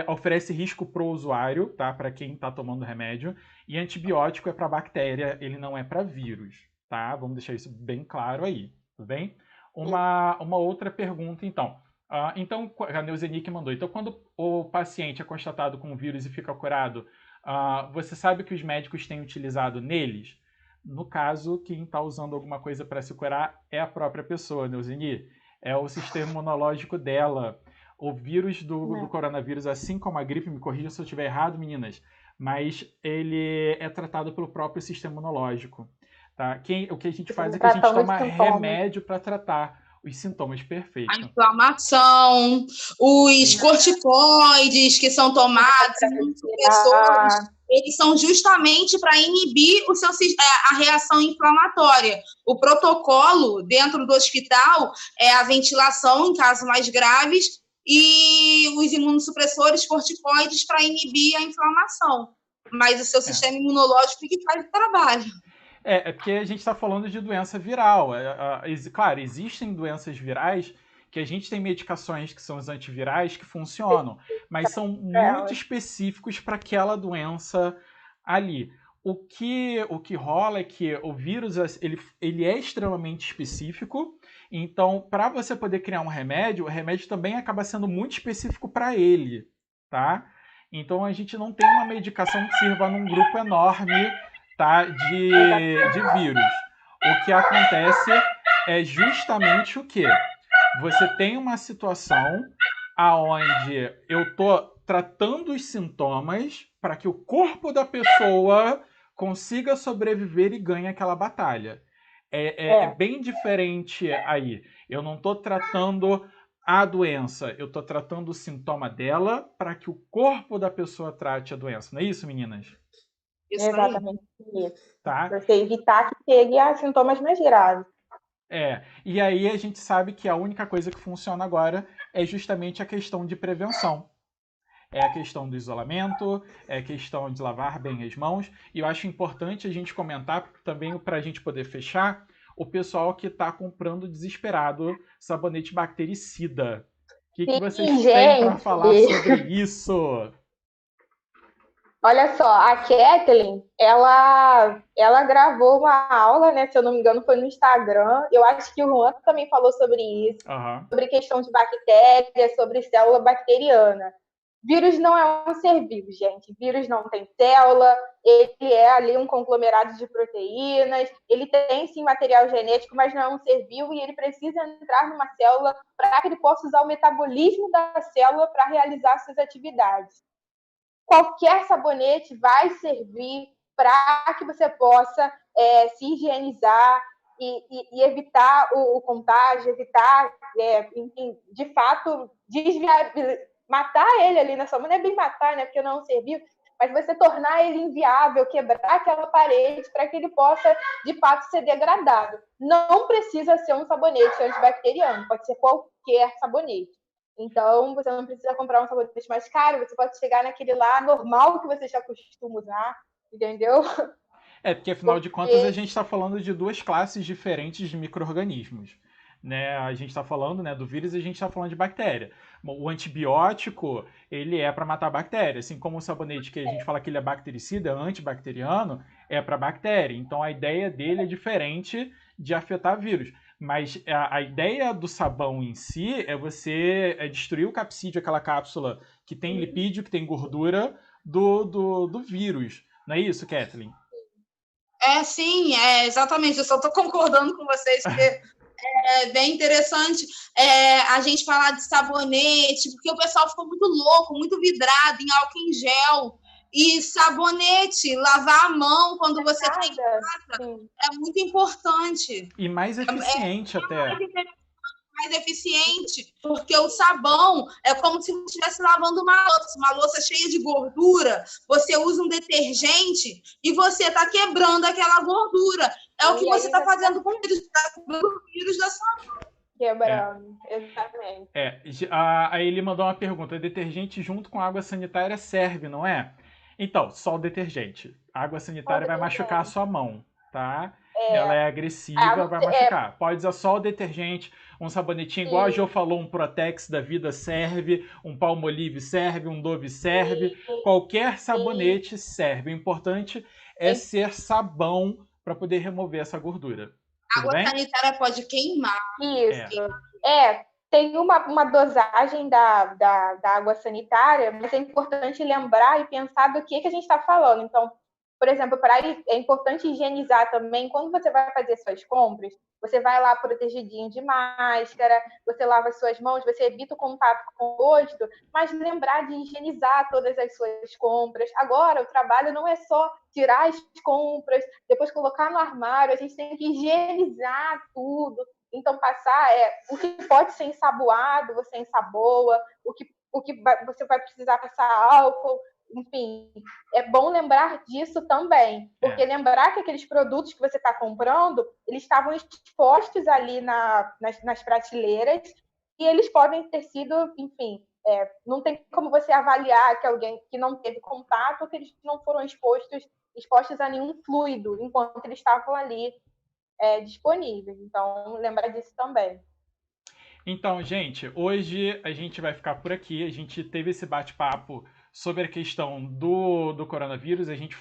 oferece risco para o usuário, tá? Para quem está tomando remédio. E antibiótico é para bactéria, ele não é para vírus, tá? Vamos deixar isso bem claro aí, tudo bem? Uma outra pergunta, então. Então, a Neuzeni que mandou. Então, quando o paciente é constatado com o vírus e fica curado, você sabe que os médicos têm utilizado neles? No caso, quem está usando alguma coisa para se curar é a própria pessoa, Neuzeni. É o sistema imunológico dela. O vírus do coronavírus, assim como a gripe, me corrija se eu estiver errado, meninas, mas ele é tratado pelo próprio sistema imunológico. Tá? O que a gente faz é que a gente toma remédio para tratar os sintomas perfeitos. A inflamação, os corticoides que são tomados, eles são justamente para inibir a reação inflamatória. O protocolo dentro do hospital é a ventilação em casos mais graves e os imunossupressores corticoides para inibir a inflamação. mas o seu sistema imunológico que faz o trabalho. É porque a gente está falando de doença viral. Claro, existem doenças virais que a gente tem medicações que são os antivirais que funcionam, mas são muito específicos para aquela doença ali. O que rola é que o vírus ele é extremamente específico, então para você poder criar um remédio, o remédio também acaba sendo muito específico para ele, tá? Então a gente não tem uma medicação que sirva num grupo enorme, tá, de vírus. O que acontece é justamente o quê? Você tem uma situação aonde eu tô tratando os sintomas para que o corpo da pessoa consiga sobreviver e ganhe aquela batalha. É bem diferente aí. Eu não estou tratando a doença, eu estou tratando o sintoma dela para que o corpo da pessoa trate a doença. Não é isso, meninas? Isso exatamente isso. Tá? Para você evitar que chegue a sintomas mais graves. E aí a gente sabe que a única coisa que funciona agora é justamente a questão de prevenção. É a questão do isolamento, é a questão de lavar bem as mãos. E eu acho importante a gente comentar também, para a gente poder fechar, o pessoal que está comprando desesperado sabonete bactericida. O que vocês têm para falar sobre isso? Olha só, a Kathleen, ela gravou uma aula, né? Se eu não me engano, foi no Instagram. Eu acho que o Juan também falou sobre isso, sobre questão de bactéria, sobre célula bacteriana. Vírus não é um ser vivo, gente. Vírus não tem célula, ele é ali um conglomerado de proteínas, ele tem sim material genético, mas não é um ser vivo e ele precisa entrar numa célula para que ele possa usar o metabolismo da célula para realizar suas atividades. Qualquer sabonete vai servir para que você possa se higienizar e evitar o contágio, evitar, enfim, de fato, matar ele ali na sua mão. Não é bem matar, né, porque não serviu, mas você tornar ele inviável, quebrar aquela parede para que ele possa, de fato, ser degradado. Não precisa ser um sabonete antibacteriano, pode ser qualquer sabonete. Então, você não precisa comprar um sabonete mais caro, você pode chegar naquele lá normal que você já costuma usar, entendeu? Porque afinal de contas a gente está falando de duas classes diferentes de micro-organismos. Né? A gente está falando, né, do vírus e a gente está falando de bactéria. O antibiótico, ele é para matar bactéria, assim como o sabonete que a gente fala que ele é bactericida, antibacteriano, é para bactéria. Então a ideia dele é diferente de afetar vírus. Mas a ideia do sabão em si é você destruir o capsídeo, aquela cápsula que tem lipídio, que tem gordura do vírus. Não é isso, Kathleen? Sim, exatamente. Eu só estou concordando com vocês, porque é bem interessante a gente falar de sabonete, porque o pessoal ficou muito louco, muito vidrado em álcool em gel. E sabonete, lavar a mão quando você está em casa, é muito importante. E mais eficiente até. Mais eficiente, porque o sabão é como se você estivesse lavando uma louça cheia de gordura, você usa um detergente e você está quebrando aquela gordura. É o que você está fazendo com o vírus, está quebrando o vírus da sua mão. Quebrando, exatamente. Aí ele mandou uma pergunta: detergente junto com água sanitária serve, não é? Então, só o detergente. A água sanitária vai machucar a sua mão, tá? Ela é agressiva, vai machucar. Pode usar só o detergente, um sabonetinho, igual a Jo falou, um Protex da vida serve, um Palmolive serve, um Dove serve, qualquer sabonete serve. O importante é ser sabão para poder remover essa gordura. Água sanitária pode queimar. Isso. Tem uma dosagem da água sanitária, mas é importante lembrar e pensar do que a gente está falando. Então, por exemplo, é importante higienizar também. Quando você vai fazer suas compras, você vai lá protegidinho de máscara, você lava suas mãos, você evita o contato com o rosto, mas lembrar de higienizar todas as suas compras. Agora, o trabalho não é só tirar as compras, depois colocar no armário, a gente tem que higienizar tudo. Então, passar o que pode ser ensaboado, você ensaboa, o que você vai precisar passar álcool. Enfim, é bom lembrar disso também, porque lembrar que aqueles produtos que você está comprando, eles estavam expostos ali nas prateleiras e eles podem ter sido, enfim, Não tem como você avaliar que alguém que não teve contato, que eles não foram expostos a nenhum fluido enquanto eles estavam ali disponíveis. Então, lembra disso também. Então, gente, hoje a gente vai ficar por aqui. A gente teve esse bate-papo sobre a questão do coronavírus. A gente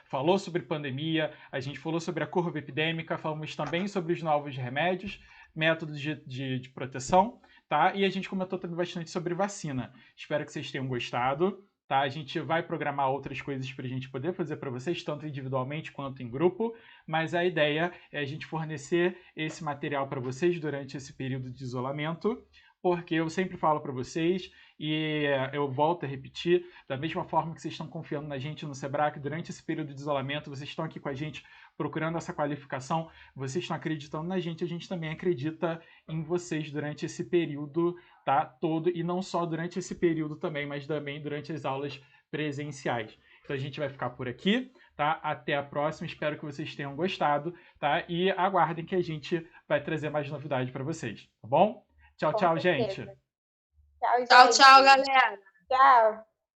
falou sobre pandemia, a gente falou sobre a curva epidêmica, falamos também sobre os novos remédios, métodos de proteção, tá? E a gente comentou também bastante sobre vacina. Espero que vocês tenham gostado. Tá? A gente vai programar outras coisas para a gente poder fazer para vocês, tanto individualmente quanto em grupo, mas a ideia é a gente fornecer esse material para vocês durante esse período de isolamento, porque eu sempre falo para vocês, e eu volto a repetir, da mesma forma que vocês estão confiando na gente no Sebrae, durante esse período de isolamento, vocês estão aqui com a gente procurando essa qualificação, vocês estão acreditando na gente, a gente também acredita em vocês durante esse período, tá, todo, e não só durante esse período também, mas também durante as aulas presenciais. Então a gente vai ficar por aqui, tá? Até a próxima, espero que vocês tenham gostado, tá? E aguardem que a gente vai trazer mais novidade para vocês, tá bom? Tchau, tchau, gente. Tchau, Tchau, tchau, galera. Tchau.